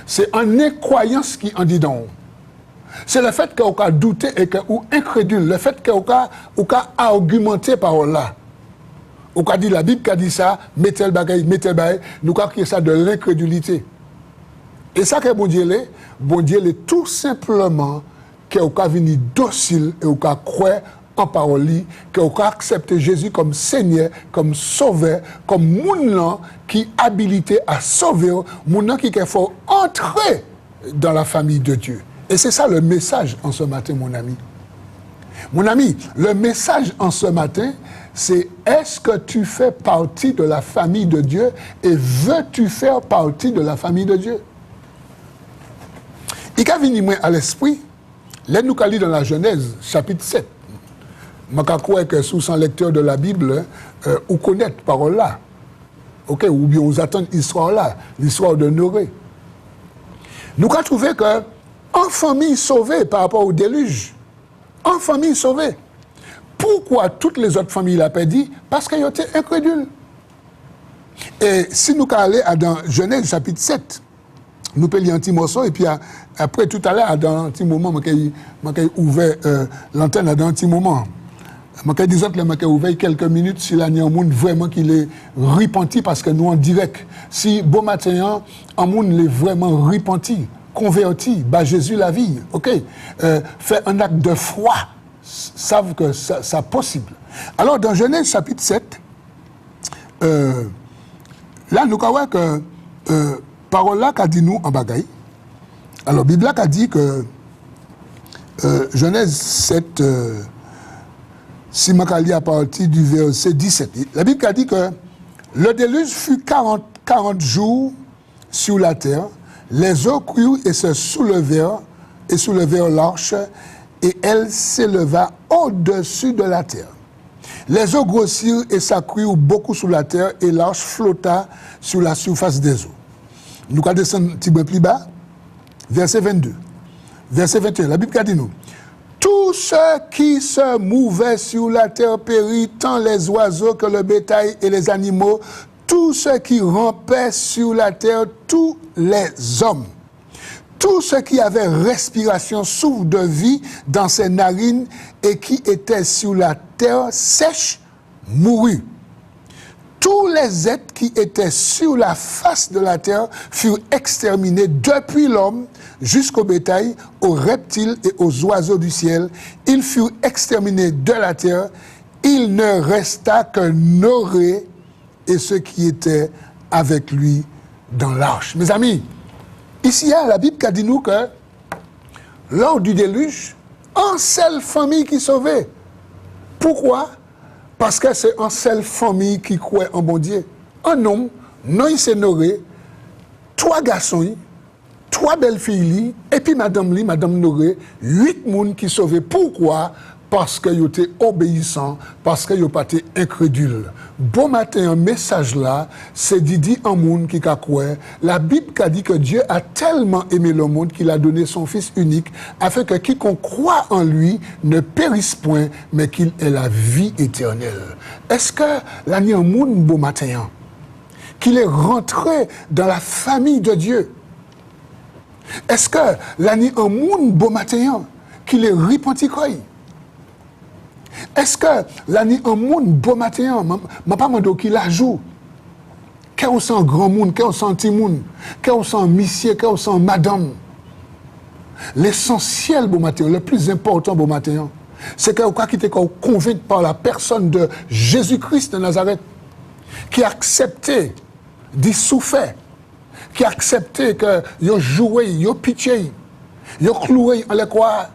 S2: C'est une incroyance qui en dit donc. C'est le fait qu'on a douté et qu'on est incrédule, le fait qu'on a argumenté par là. On a dit la Bible qui a dit ça, mettez le bagaille, nous avons créé ça de l'incrédulité. Et ça que bon Dieu est tout simplement qu'on a venu docile et qu'on a cru en parole, qu'on a accepté Jésus comme Seigneur, comme Sauveur, comme moun qui habilité à sauver, moun qui faut entrer dans la famille de Dieu. Et c'est ça le message en ce matin, mon ami. Mon ami, le message en ce matin, c'est est-ce que tu fais partie de la famille de Dieu et veux-tu faire partie de la famille de Dieu? Il a venu à l'esprit, là nous allons dans la Genèse, chapitre 7. Je crois que sous son lecteur de la Bible, vous connaissez cette parole-là. Okay? Ou bien vous attendez l'histoire-là, l'histoire de Noé. Nous avons trouvé que en famille sauvée par rapport au déluge, en famille sauvée. Pourquoi toutes les autres familles l'ont dit? Parce qu'elles étaient incrédules. Et si nous allons dans Genèse chapitre 7, nous pouvons lire un petit morceau, et puis après tout à l'heure, dans un petit moment, je vais ouvrir l'antenne dans un petit moment. Je vais dire que je vais ouvrir quelques minutes si il y a un monde vraiment qui est repenti, parce que nous en direct. Si bon matin, un monde est vraiment repenti, converti, bah Jésus la vie, ok, fait un acte de foi, savent que c'est possible. Alors dans Genèse chapitre 7, là nous voyons que parole là qu'a dit nous en bagaille. Alors Bible là qu'a dit que Genèse 7, si je lis à partir du verset 17, la Bible a dit que le déluge fut 40 jours sur la terre. Les eaux crurent et se soulevèrent l'arche, et elle s'éleva au-dessus de la terre. Les eaux grossirent et s'accrurent beaucoup sous la terre, et l'arche flotta sur la surface des eaux. Nous allons descendre un petit peu plus bas, verset 22. Verset 21, la Bible a dit nous, tout ce qui se mouvait sur la terre périt, tant les oiseaux que le bétail et les animaux, tous ceux qui rampaient sur la terre, tous les hommes. Tous ceux qui avaient respiration, souffle de vie dans ses narines et qui étaient sur la terre sèche, moururent. Tous les êtres qui étaient sur la face de la terre furent exterminés depuis l'homme jusqu'au bétail, aux reptiles et aux oiseaux du ciel. Ils furent exterminés de la terre. Il ne resta que Noé et ceux qui étaient avec lui dans l'arche. Mes amis, ici, il y a la Bible qui dit nous que lors du déluge, une seule famille qui sauvait. Pourquoi? Parce que c'est une seule famille qui croit en bon Dieu. Un homme, Noé c'est Noé, 3 garçons, 3 belles filles, et puis madame Noé, 8 personnes qui sauvaient. Pourquoi? Parce qu'ils étaient obéissants, parce qu'ils n'étaient pas incrédules. Bon matin, un message là, c'est dit en monde qui a quoi. La Bible a dit que Dieu a tellement aimé le monde qu'il a donné son Fils unique, afin que quiconque croit en lui ne périsse point, mais qu'il ait la vie éternelle. Est-ce que là, il y a un monde bon matin, qu'il est rentré dans la famille de Dieu? Est-ce que là, il y a un monde bon matin, qu'il est repenti? Est-ce que l'année un monde bon matin, je ne pas demandé qui la joue? Qu'est-ce que c'est grand monde, qu'est-ce que c'est petit monde, qu'est-ce que c'est monsieur, qu'est-ce que c'est madame? L'essentiel bon matin, le plus important bon matin, c'est que vous êtes convaincu par la personne de Jésus-Christ de Nazareth, qui a accepté d'y souffrir, qui a accepté que vous jouez, vous pitché, vous cloué en la croix.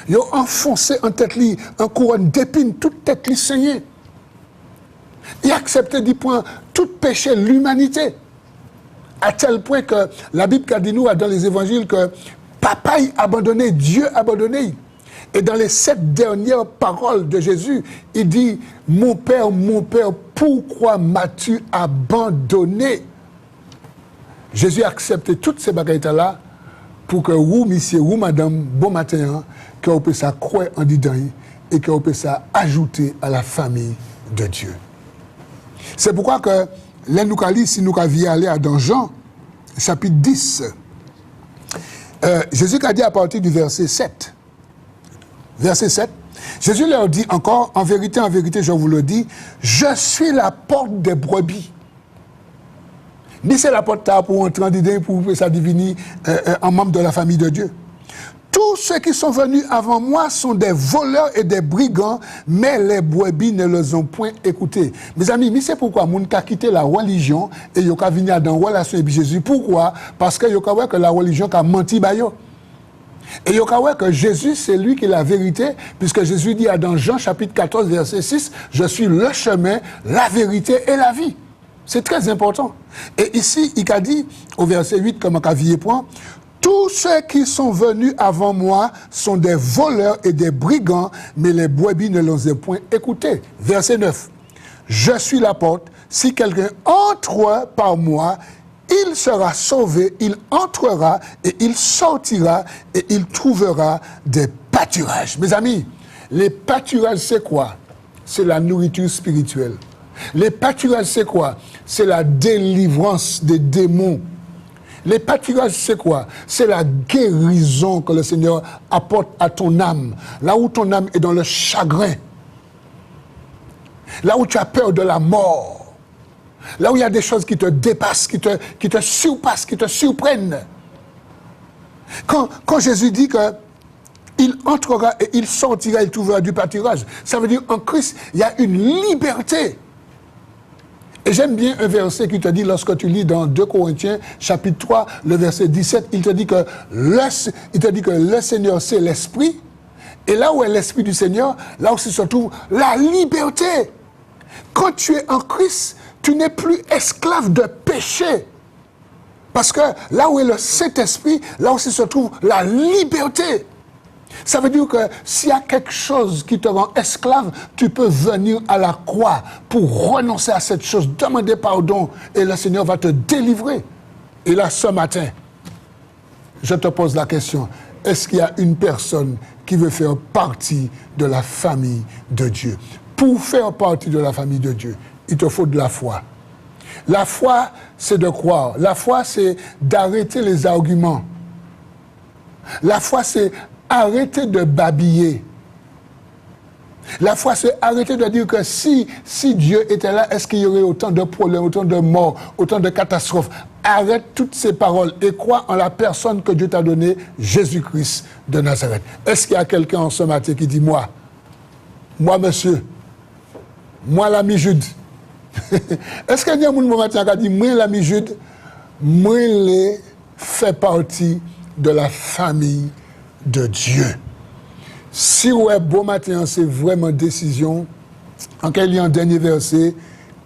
S2: Ils ont enfoncé en tête li un couronne d'épines, toute tête li saignée. Ils ont accepté d'y prendre tout péché de l'humanité. À tel point que la Bible a dit nous dans les évangiles que papa a abandonné, Dieu a abandonné. Et dans les 7 dernières paroles de Jésus, il dit, mon Père, pourquoi m'as-tu abandonné? Jésus a accepté toutes ces bagailles-là pour que vous, monsieur, vous, madame, bon matin, que vous puissiez croire en dedans et que vous puissiez ajouter à la famille de Dieu. C'est pourquoi que là, nous allons, si nous allons aller dans Jean, chapitre 10, Jésus a dit à partir du verset 7. Verset 7, Jésus leur dit encore, en vérité, je vous le dis, je suis la porte des brebis. Mais c'est la porte pour entrer dedans, pour ça devenir un membre de la famille de Dieu. Tous ceux qui sont venus avant moi sont des voleurs et des brigands, mais les brebis ne les ont point écoutés. Mes amis, mais c'est pourquoi les gens ont quitté la religion et ils ont venir dans la relation avec Jésus. Pourquoi? Parce qu'ils ont vu que la religion a menti. Et ils ont vu que Jésus, c'est lui qui est la vérité, puisque Jésus dit dans Jean chapitre 14, verset 6, « Je suis le chemin, la vérité et la vie ». C'est très important. Et ici, il a dit, au verset 8, comme un cavier point, tous ceux qui sont venus avant moi sont des voleurs et des brigands, mais les brebis ne les ont point écoutés. Verset 9. Je suis la porte. Si quelqu'un entre par moi, il sera sauvé, il entrera et il sortira et il trouvera des pâturages. Mes amis, les pâturages, c'est quoi? C'est la nourriture spirituelle. Les pâturages, c'est quoi? C'est la délivrance des démons. Les pâturages, c'est quoi? C'est la guérison que le Seigneur apporte à ton âme. Là où ton âme est dans le chagrin. Là où tu as peur de la mort. Là où il y a des choses qui te dépassent, qui te surpassent, qui te surprennent. Quand Jésus dit que il entrera et il sortira, il trouvera du pâturage, ça veut dire en Christ, il y a une liberté. Et j'aime bien un verset qui te dit, lorsque tu lis dans 2 Corinthiens, chapitre 3, le verset 17, il te dit que le Seigneur, c'est l'Esprit. Et là où est l'Esprit du Seigneur, là aussi se trouve la liberté. Quand tu es en Christ, tu n'es plus esclave de péché. Parce que là où est le Saint-Esprit, là aussi se trouve la liberté. Ça veut dire que s'il y a quelque chose qui te rend esclave, tu peux venir à la croix pour renoncer à cette chose, demander pardon et le Seigneur va te délivrer. Et là, ce matin, je te pose la question, est-ce qu'il y a une personne qui veut faire partie de la famille de Dieu? Pour faire partie de la famille de Dieu, il te faut de la foi. La foi, c'est de croire. La foi, c'est d'arrêter les arguments. La foi, c'est arrêter de babiller. La foi, c'est arrêter de dire que si Dieu était là, est-ce qu'il y aurait autant de problèmes, autant de morts, autant de catastrophes? Arrête toutes ces paroles et crois en la personne que Dieu t'a donnée, Jésus-Christ de Nazareth. Est-ce qu'il y a quelqu'un en ce matin qui dit, moi, monsieur, moi l'ami Jude? Est-ce qu'il y a un monde qui a dit, moi l'ami Jude, moi les fait partie de la famille de Dieu? Si ouais, bon matin, c'est vraiment décision, en quel lit un dernier verset,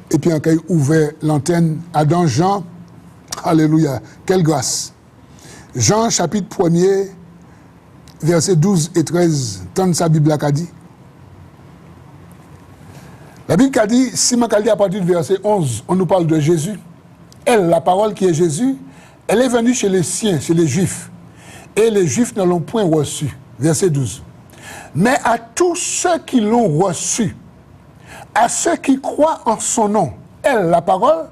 S2: et puis en quel ouvert l'antenne à dans Jean, alléluia, quelle grâce. Jean chapitre 1er, versets 12 et 13, tant sa Bible a dit. La Bible a dit, si ma dit à partir du verset 11, on nous parle de Jésus. Elle, la parole qui est Jésus, elle est venue chez les siens, chez les Juifs. Et les Juifs ne l'ont point reçu. Verset 12. Mais à tous ceux qui l'ont reçu, à ceux qui croient en son nom, elle, la parole,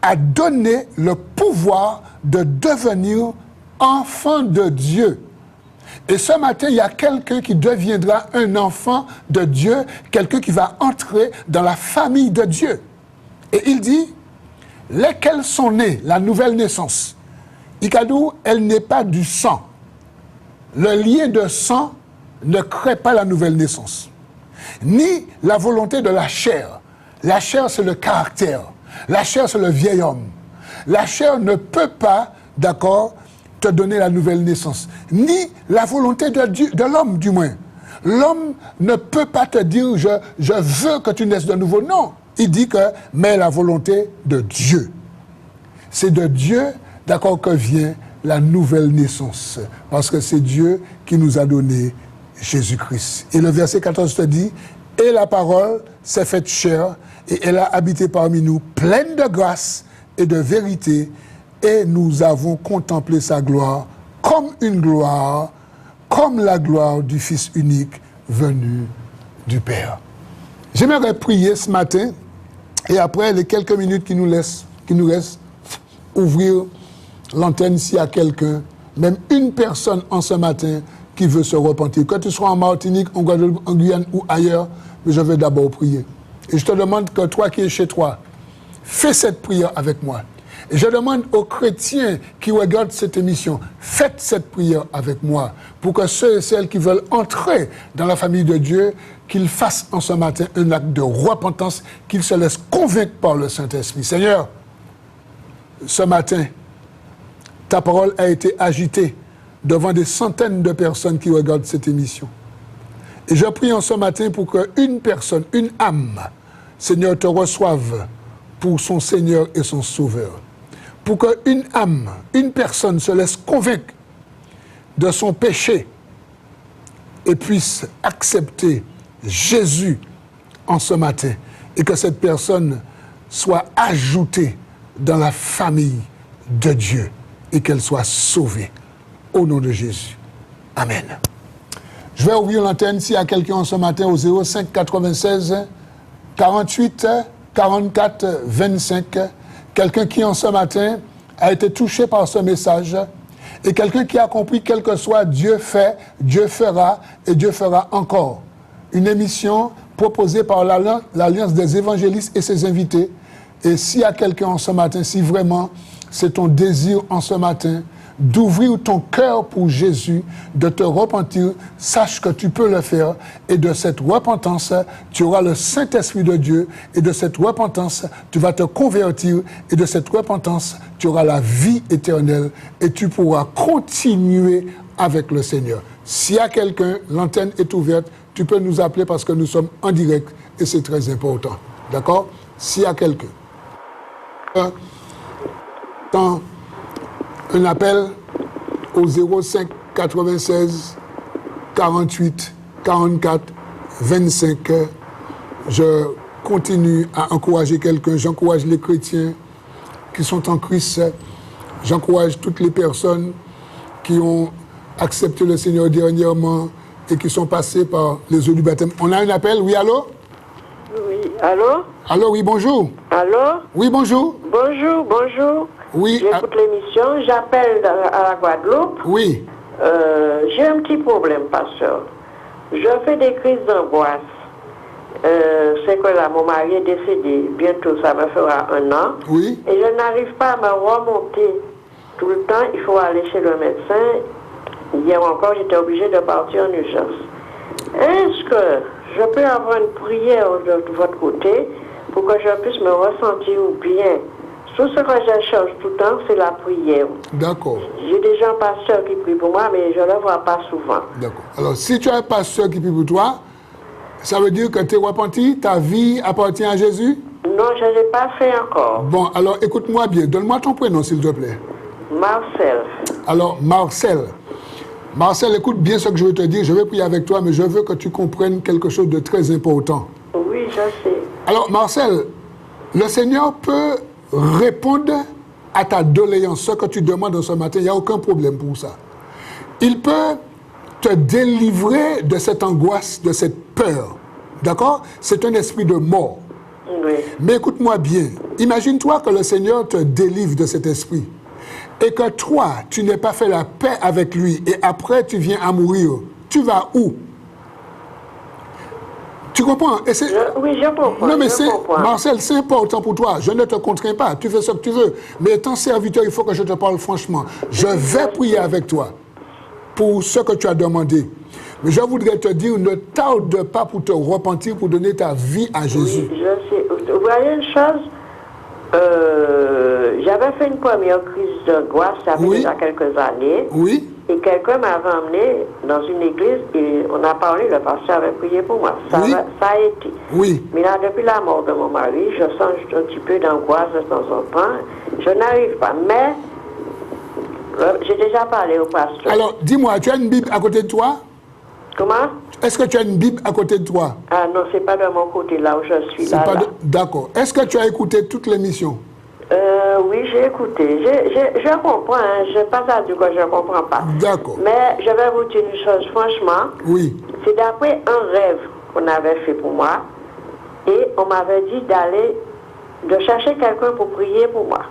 S2: a donné le pouvoir de devenir enfant de Dieu. Et ce matin, il y a quelqu'un qui deviendra un enfant de Dieu, quelqu'un qui va entrer dans la famille de Dieu. Et il dit, lesquels sont nés, la nouvelle naissance. Ikadou, elle n'est pas du sang. Le lien de sang ne crée pas la nouvelle naissance. Ni la volonté de la chair. La chair, c'est le caractère. La chair, c'est le vieil homme. La chair ne peut pas, d'accord, te donner la nouvelle naissance. Ni la volonté de l'homme, du moins. L'homme ne peut pas te dire, je veux que tu naisses de nouveau. Non. Il dit que, mais la volonté de Dieu. C'est de Dieu, d'accord, que vient la nouvelle naissance. Parce que c'est Dieu qui nous a donné Jésus-Christ. Et le verset 14 te dit, et la parole s'est faite chair, et elle a habité parmi nous, pleine de grâce et de vérité, et nous avons contemplé sa gloire comme une gloire, comme la gloire du Fils unique venu du Père. J'aimerais prier ce matin, et après les quelques minutes qui nous restent, ouvrir l'antenne s'il y a quelqu'un, même une personne en ce matin, qui veut se repentir. Que tu sois en Martinique, en Guadeloupe, en Guyane ou ailleurs, mais je vais d'abord prier. Et je te demande que toi qui es chez toi, fais cette prière avec moi. Et je demande aux chrétiens qui regardent cette émission, faites cette prière avec moi, pour que ceux et celles qui veulent entrer dans la famille de Dieu, qu'ils fassent en ce matin un acte de repentance, qu'ils se laissent convaincre par le Saint-Esprit. Seigneur, ce matin, ta parole a été agitée devant des centaines de personnes qui regardent cette émission. Et je prie en ce matin pour qu'une personne, une âme, Seigneur, te reçoive pour son Seigneur et son Sauveur. Pour qu'une âme, une personne se laisse convaincre de son péché et puisse accepter Jésus en ce matin. Et que cette personne soit ajoutée dans la famille de Dieu et qu'elle soit sauvée. Au nom de Jésus. Amen. Je vais ouvrir l'antenne s'il y a quelqu'un ce matin au 05 96 48 44 25. Quelqu'un qui en ce matin a été touché par ce message et quelqu'un qui a compris quel que soit Dieu fait, Dieu fera et Dieu fera encore. Une émission proposée par l'Alliance des évangélistes et ses invités. Et s'il y a quelqu'un en ce matin, si vraiment c'est ton désir en ce matin, d'ouvrir ton cœur pour Jésus, de te repentir, sache que tu peux le faire. Et de cette repentance, tu auras le Saint-Esprit de Dieu. Et de cette repentance, tu vas te convertir. Et de cette repentance, tu auras la vie éternelle. Et tu pourras continuer avec le Seigneur. S'il y a quelqu'un, l'antenne est ouverte, tu peux nous appeler parce que nous sommes en direct. Et c'est très important. D'accord? S'il y a quelqu'un. Un appel au 05 96 48 44 25. Je continue à encourager quelqu'un. J'encourage les chrétiens qui sont en Christ. J'encourage toutes les personnes qui ont accepté le Seigneur dernièrement et qui sont passées par les eaux du baptême. On a un appel? Oui, allô?
S3: Oui, allô?
S2: Allô, oui, bonjour.
S3: Allô?
S2: Oui, bonjour.
S3: Bonjour, bonjour.
S2: Oui.
S3: J'écoute l'émission. J'appelle à la Guadeloupe.
S2: Oui.
S3: J'ai un petit problème, pasteur. Je fais des crises d'angoisse. C'est que là, mon mari est décédé. Bientôt, ça me fera 1 an.
S2: Oui.
S3: Et je n'arrive pas à me remonter. Tout le temps, il faut aller chez le médecin. Hier encore, j'étais obligée de partir en urgence. Est-ce que je peux avoir une prière de votre côté pour que je puisse me ressentir bien? Tout ce que je cherche tout le temps, c'est la prière.
S2: D'accord.
S3: J'ai des gens pasteurs qui prient pour moi, mais je ne le vois pas souvent.
S2: D'accord. Alors, si tu as un pasteur qui prie pour toi, ça veut dire que tu es repenti, ta vie appartient à Jésus?
S3: Non, je ne l'ai pas fait encore.
S2: Bon, alors écoute-moi bien. Donne-moi ton prénom, s'il te plaît.
S3: Marcel.
S2: Alors, Marcel. Marcel, écoute bien ce que je veux te dire. Je vais prier avec toi, mais je veux que tu comprennes quelque chose de très important.
S3: Oui, je sais.
S2: Alors, Marcel, le Seigneur peut répondre à ta doléance, ce que tu demandes ce matin. Il n'y a aucun problème pour ça. Il peut te délivrer de cette angoisse, de cette peur. D'accord? C'est un esprit de mort.
S3: Oui.
S2: Mais écoute-moi bien. Imagine-toi que le Seigneur te délivre de cet esprit. Et que toi, tu n'aies pas fait la paix avec lui. Et après, tu viens à mourir. Tu vas où? Tu comprends?
S3: Oui, je comprends.
S2: Non, mais
S3: comprends.
S2: Marcel, c'est important pour toi. Je ne te contrains pas. Tu fais ce que tu veux. Mais étant serviteur, il faut que je te parle franchement. Je vais prier avec toi pour ce que tu as demandé. Mais je voudrais te dire, ne tarde pas pour te repentir, pour donner ta vie à Jésus.
S3: Oui, je sais. Vous voyez une chose? J'avais fait une première crise d'angoisse, ça fait déjà quelques années.
S2: Oui.
S3: Et quelqu'un m'avait emmené dans une église et on a parlé, le pasteur avait prié pour moi. Ça a été.
S2: Oui.
S3: Mais là, depuis la mort de mon mari, je sens un petit peu d'angoisse de temps en temps. Je n'arrive pas. Mais j'ai déjà parlé au pasteur.
S2: Alors, dis-moi, tu as une Bible à côté de toi?
S3: Comment?
S2: Est-ce que tu as une Bible à côté de toi?
S3: Ah non, c'est pas de mon côté, là où je suis. Là.
S2: D'accord. Est-ce que tu as écouté toute l'émission?
S3: Oui, j'ai écouté. Je comprends, hein. Je ne pas à dire que je ne comprends pas.
S2: D'accord.
S3: Mais je vais vous dire une chose, franchement.
S2: Oui.
S3: C'est d'après un rêve qu'on avait fait pour moi. Et on m'avait dit de chercher quelqu'un pour prier pour moi.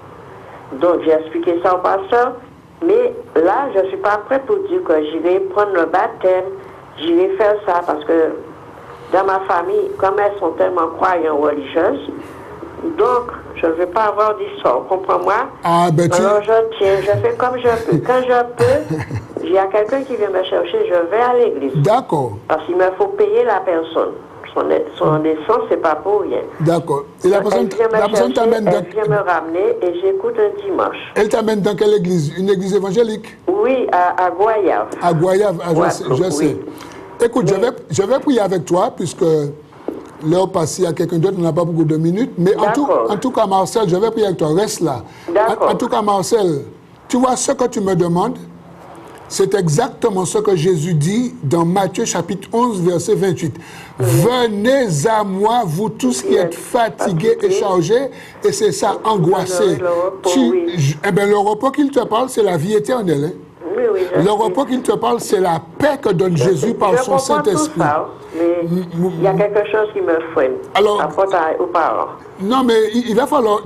S3: Donc, j'ai expliqué ça au pasteur. Mais là, je ne suis pas prête pour dire que j'irai prendre le baptême. J'irai faire ça parce que dans ma famille, comme elles sont tellement croyantes religieuses, donc je ne veux pas avoir d'histoire, comprends-moi?
S2: Ah, ben
S3: alors je tiens, je fais comme je peux. Quand je peux, il y a quelqu'un qui vient me chercher, je vais à l'église.
S2: D'accord.
S3: Parce qu'il me faut payer la personne. Son naissance, c'est pas pour rien.
S2: D'accord. Et la personne t'amène
S3: elle vient me ramener et j'écoute un dimanche.
S2: Elle t'amène dans quelle église? Une église évangélique?
S3: Oui, à Goyave.
S2: À Goyave, je sais. Écoute, je vais prier avec toi, puisque l'heure passée à quelqu'un d'autre, on n'a pas beaucoup de minutes. Mais en tout cas, Marcel, je vais prier avec toi. Reste là. En tout cas, Marcel, tu vois ce que tu me demandes? C'est exactement ce que Jésus dit dans Matthieu chapitre 11, verset 28. Venez à moi, vous tous qui êtes fatigués et chargés, et c'est ça, angoissés. Le repos qu'il te parle, c'est la vie éternelle. Hein?
S3: Oui,
S2: le repos qu'il te parle, c'est la paix que donne Jésus par son Saint-Esprit.
S3: Mais il y a quelque chose qui me freine. Alors, aux parents.
S2: Non, mais il va falloir...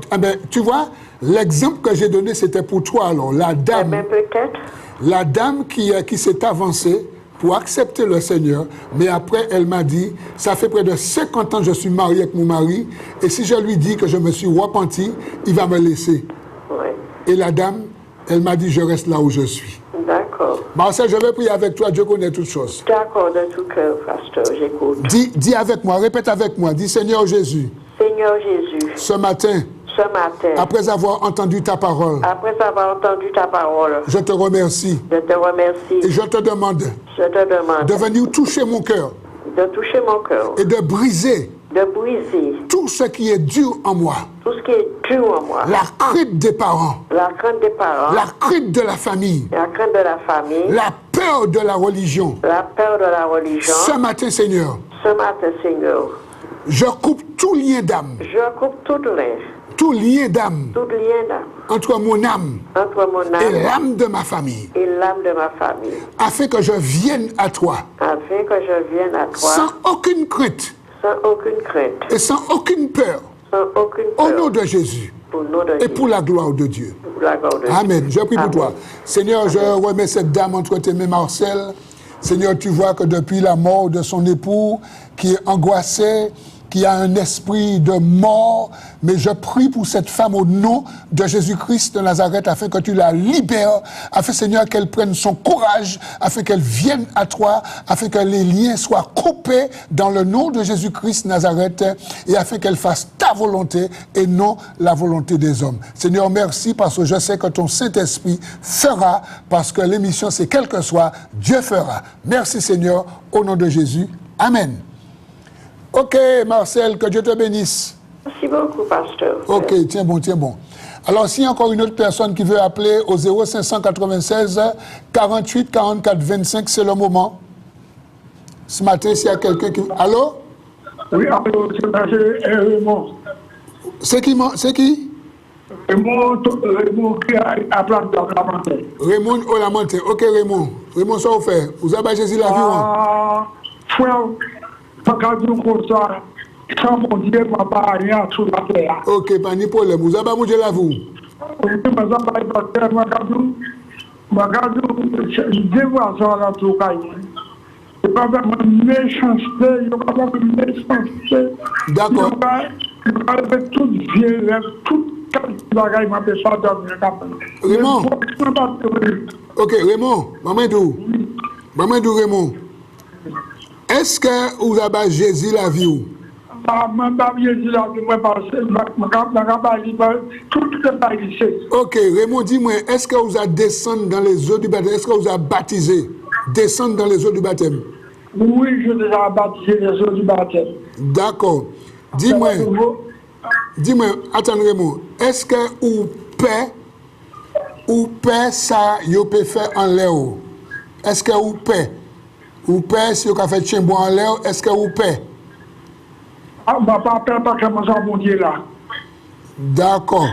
S2: tu vois, l'exemple que j'ai donné, c'était pour toi, alors. La dame...
S3: peut-être.
S2: La dame qui s'est avancée pour accepter le Seigneur, mais après, elle m'a dit, ça fait près de 50 ans que je suis marié avec mon mari, et si je lui dis que je me suis repenti, il va me laisser.
S3: Oui.
S2: Et la dame, elle m'a dit, je reste là où je suis.
S3: D'accord.
S2: Marcel, je vais prier avec toi, Dieu connaît toutes choses.
S3: D'accord, de tout cœur, pasteur, j'écoute.
S2: Dis avec moi, répète avec moi, dis Seigneur Jésus.
S3: Seigneur Jésus.
S2: Ce matin, après avoir entendu ta parole,
S3: je
S2: te remercie. Et je te demande de venir toucher mon cœur. Et de briser tout ce qui est dur en moi. La crainte des parents. La crainte de la famille. La peur de la religion. Ce matin, Seigneur. Je coupe tout lien d'âme. Tout lien d'âme entre mon âme et l'âme de ma famille. Afin que je vienne à toi. Sans aucune crainte. Et sans aucune peur.
S3: sans aucune peur.
S2: Au nom de Jésus.
S3: Au nom de
S2: Et
S3: Jésus.
S2: pour la gloire de Dieu.
S3: Pour la gloire de Dieu.
S2: Amen. Je prie pour
S3: Amen.
S2: toi. Seigneur, je remets cette dame entre tes mains, Marcel. Seigneur, tu vois que depuis la mort de son époux, qui est angoissé, qui a un esprit de mort, mais je prie pour cette femme au nom de Jésus-Christ de Nazareth, afin que tu la libères, afin, Seigneur, qu'elle prenne son courage, afin qu'elle vienne à toi, afin que les liens soient coupés dans le nom de Jésus-Christ Nazareth, et afin qu'elle fasse ta volonté et non la volonté des hommes. Seigneur, merci, parce que je sais que ton Saint-Esprit fera, parce que l'émission, c'est quel que soit, Dieu fera. Merci, Seigneur, au nom de Jésus. Amen. Ok, Marcel, que Dieu te bénisse.
S3: Merci beaucoup, pasteur.
S2: Ok, tiens bon, tiens bon. Alors, s'il y a encore une autre personne qui veut appeler au 0596 48 44 25, c'est le moment. Ce matin, s'il y a quelqu'un qui... Allô?
S4: Oui, allô, c'est Raymond.
S2: C'est qui?
S4: Raymond qui a planté dans la montagne.
S2: Raymond Olamante. Ok, Raymond. Raymond, ça vous fait. Vous avez Jésus la vie, hein?
S4: Frère, quand nous comme ça, sans mon Dieu, ma pas rien sur la terre.
S2: Ok, pas de problème. Vous avez Jésus la vie.
S4: Oui, mais ça va être terre, ma devoir ça là tout caille. C'est pas vraiment méchanceté, il y a pas vraiment méchanceté.
S2: D'accord.
S4: Avec toute violence, toute bagaille m'a fait ça dans le cap.
S2: Raymond. Ok, Raymond, Mamadou Raymond. Est-ce que vous avez Jésus la vie? Ok, Raymond, dis-moi, est-ce que vous avez descendu dans les eaux du baptême? Est-ce que vous avez baptisé? Descendre dans les eaux du baptême?
S4: Oui, je déjà baptisé les eaux du baptême.
S2: D'accord. Dis-moi, attends Raymond, est-ce que vous paie ça, vous pouvez faire en l'air? Est-ce que vous paie? Vous paie si vous avez fait chien en l'air, est-ce que vous paie?
S4: Ah, ma papa, pas que moi, mon Dieu là.
S2: D'accord.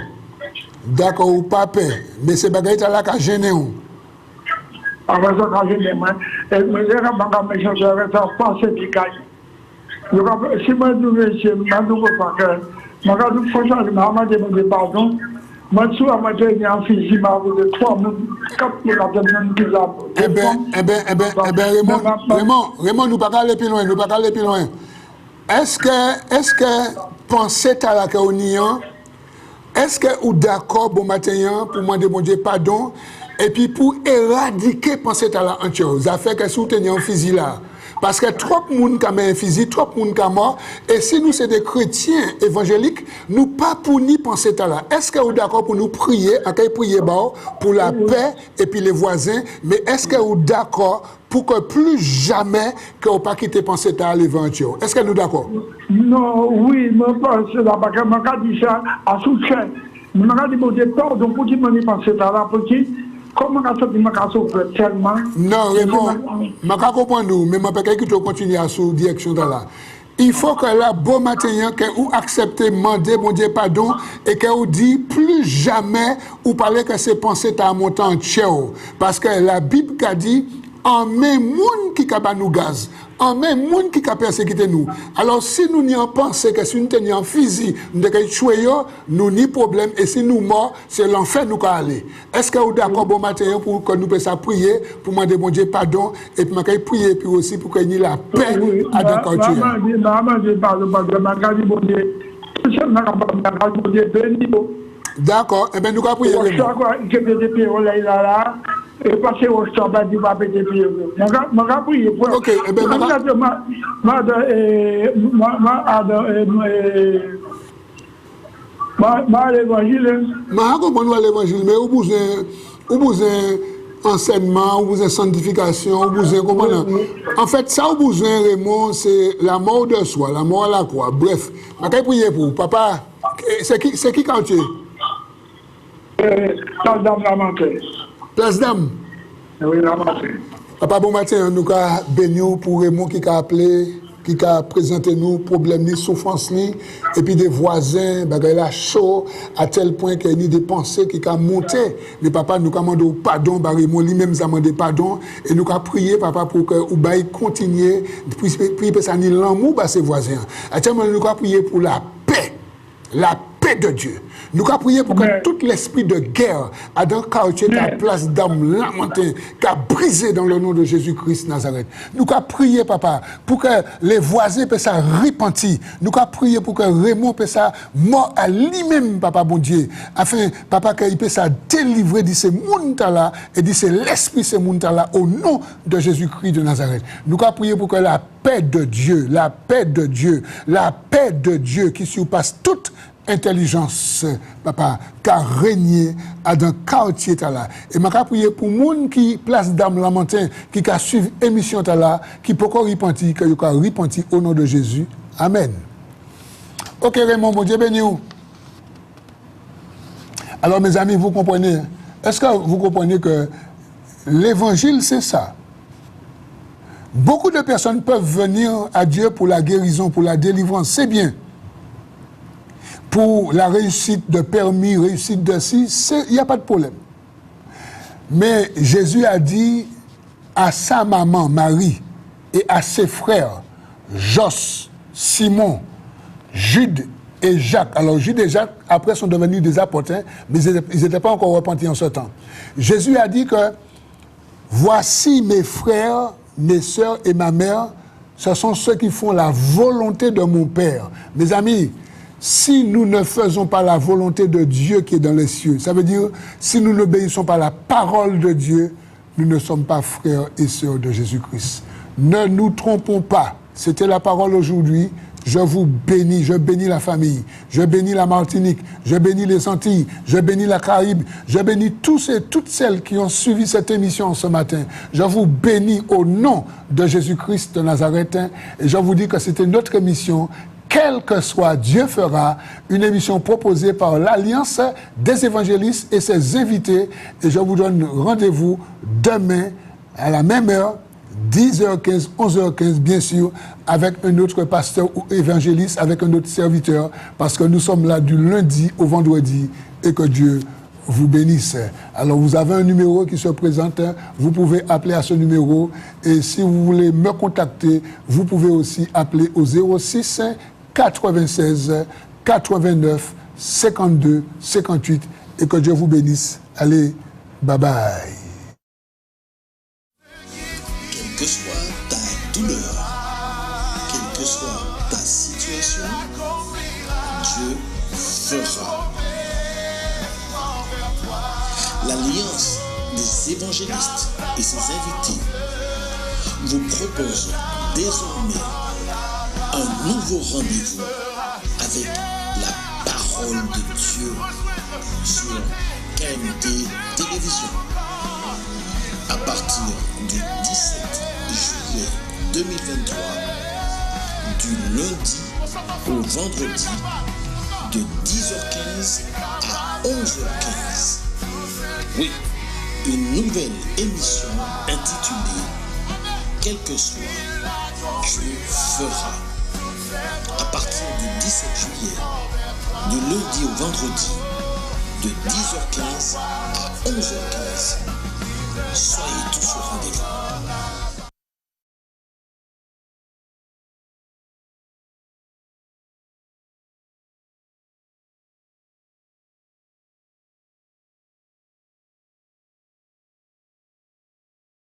S2: D'accord, vous pas paie. Mais c'est bagaille là qui a gêné.
S4: Ah, mais ça, quand je dis, moi, je vais faire passer du gagne. Si moi, je veux, je ne veux pas que. Moi, quand je fais ça, je m'a demandé pardon. Moi, je suis en physique, de 3 mois, 4 mois,
S2: Eh bien, Raymond, nous ne pouvons pas aller plus loin, Est-ce que pensez à la réunion, est-ce que vous êtes d'accord, bon matin, pour demander mon Dieu pardon, et puis pour éradiquer pensez à la entière, ça fait que si vous tenez un fusil là, parce que trop de monde qui a un fusil, trop de monde qui a mort, et si nous sommes des chrétiens évangéliques, nous pas pour ni penser à là. Est-ce que vous êtes d'accord pour nous prier, prier pour la paix et puis les voisins, mais est-ce que vous êtes d'accord pour que plus jamais que vous pas quitter penser à l'évangile? Est-ce que nous d'accord?
S4: Non, oui, je pense là, parce que je dis ça à soutien. Je dis bon Dieu, pardon, pour qui me penser à là, pour qui? Comment on souffre tellement?
S2: Non, Raymond, je ne comprends pas, mais je ne peux pas continuer à sous direction de là. Il faut que là, bon matin, que vous acceptez, demander mon Dieu pardon, et que vous dites plus jamais, vous parlez que c'est penser à monter en tchèo. Parce que la Bible a dit, en même monde qui a nous gaz, en même monde qui a persécuté nous. Alors si nous n'y en pensons que si nous tenions en physique, nous avons nous ni problème, et si nous morts, c'est l'enfer nous allons aller. Est-ce que vous êtes d'accord bon matin pour que nous puissions prier, pour demander mon Dieu pardon, et puis nous prier puis aussi pour qu'il y ait la paix à la culture? D'accord, et bien nous allons prier.
S4: Et passer au sabbat du pape de Dieu. Je prier pour.
S2: Ok, eh bien,
S4: l'évangile.
S2: Mais vous besoin enseignement, vous besoin sanctification, vous besoin comment. En fait, ça vous besoin, Raymond, c'est la mort de soi, la mort à la croix. Bref, je vais prier pour vous. Papa, c'est qui quand tu es? Place Dame.
S4: Oui, la matin.
S2: Papa, bon matin, nous avons béni pour Raymond qui a appelé, qui a présenté nous problèmes, ni souffrances, et puis des voisins, il a chaud à tel point qu'il y a des pensées qui ont monté. Mais papa, nous avons demandé pardon, Raymond lui-même a demandé pardon, et nous avons prié, papa, pour que vous continuer, puis ça ni l'amour à ses voisins. Actuellement, nous avons prié pour la paix. la paix de Dieu. Nous avons prié pour que tout l'esprit de guerre à dans quartier de la place d'âme lamentée, qui a brisé dans le nom de Jésus-Christ Nazareth. Nous avons prié, papa, pour que les voisins puissent repentir. Nous avons prié pour que Raymond puisse mort à lui-même, papa bon Dieu, afin, papa, qu'il puisse délivrer de ces mondes-là et de ces l'esprit de ces mondes-là au nom de Jésus-Christ de Nazareth. Nous avons prié pour que la paix de Dieu, la paix de Dieu, la paix de Dieu qui surpasse toute intelligence, papa, qui a régné à dans quartier là. Et m'a prié pour moun qui place d'âme lamentin, qui a suivi émission là, qui peut encore repentir, qui a repenti au nom de Jésus. Amen. Ok Raymond, bon Dieu béni vous. Alors mes amis, vous comprenez? Est-ce que vous comprenez que l'évangile c'est ça? Beaucoup de personnes peuvent venir à Dieu pour la guérison, pour la délivrance, c'est bien. Pour la réussite de permis, réussite de ci, il n'y a pas de problème. Mais Jésus a dit à sa maman, Marie, et à ses frères, Jos, Simon, Jude et Jacques. Alors Jude et Jacques, après, sont devenus des apôtres, mais ils n'étaient pas encore repentis en ce temps. Jésus a dit que, voici mes frères, mes sœurs et ma mère, ce sont ceux qui font la volonté de mon Père. Mes amis, si nous ne faisons pas la volonté de Dieu qui est dans les cieux, ça veut dire, si nous n'obéissons pas à la parole de Dieu, nous ne sommes pas frères et sœurs de Jésus-Christ. Ne nous trompons pas. C'était la parole aujourd'hui. Je vous bénis, je bénis la famille, je bénis la Martinique, je bénis les Antilles, je bénis la Caraïbe, je bénis tous et toutes celles qui ont suivi cette émission ce matin. Je vous bénis au nom de Jésus-Christ de Nazareth et je vous dis que c'était notre émission. Quel que soit, Dieu fera, une émission proposée par l'Alliance des évangélistes et ses invités. Et je vous donne rendez-vous demain à la même heure, 10h15, 11h15, bien sûr, avec un autre pasteur ou évangéliste, avec un autre serviteur, parce que nous sommes là du lundi au vendredi et que Dieu vous bénisse. Alors, vous avez un numéro qui se présente, vous pouvez appeler à ce numéro et si vous voulez me contacter, vous pouvez aussi appeler au 06 96 89 52 58 et que Dieu vous bénisse. Allez, bye bye.
S1: Quelle que soit ta douleur, quelle que soit ta situation, Dieu fera. L'Alliance des évangélistes et ses invités vous propose désormais un nouveau rendez-vous avec la parole de Dieu sur KMT Télévision. À partir du 17 juillet 2023, du lundi au vendredi, de 10h15 à 11h15. Oui, une nouvelle émission intitulée « Quel que soit, Dieu fera ». À partir du 17 juillet, du lundi au vendredi, de 10h15 à 11h15. Soyez tous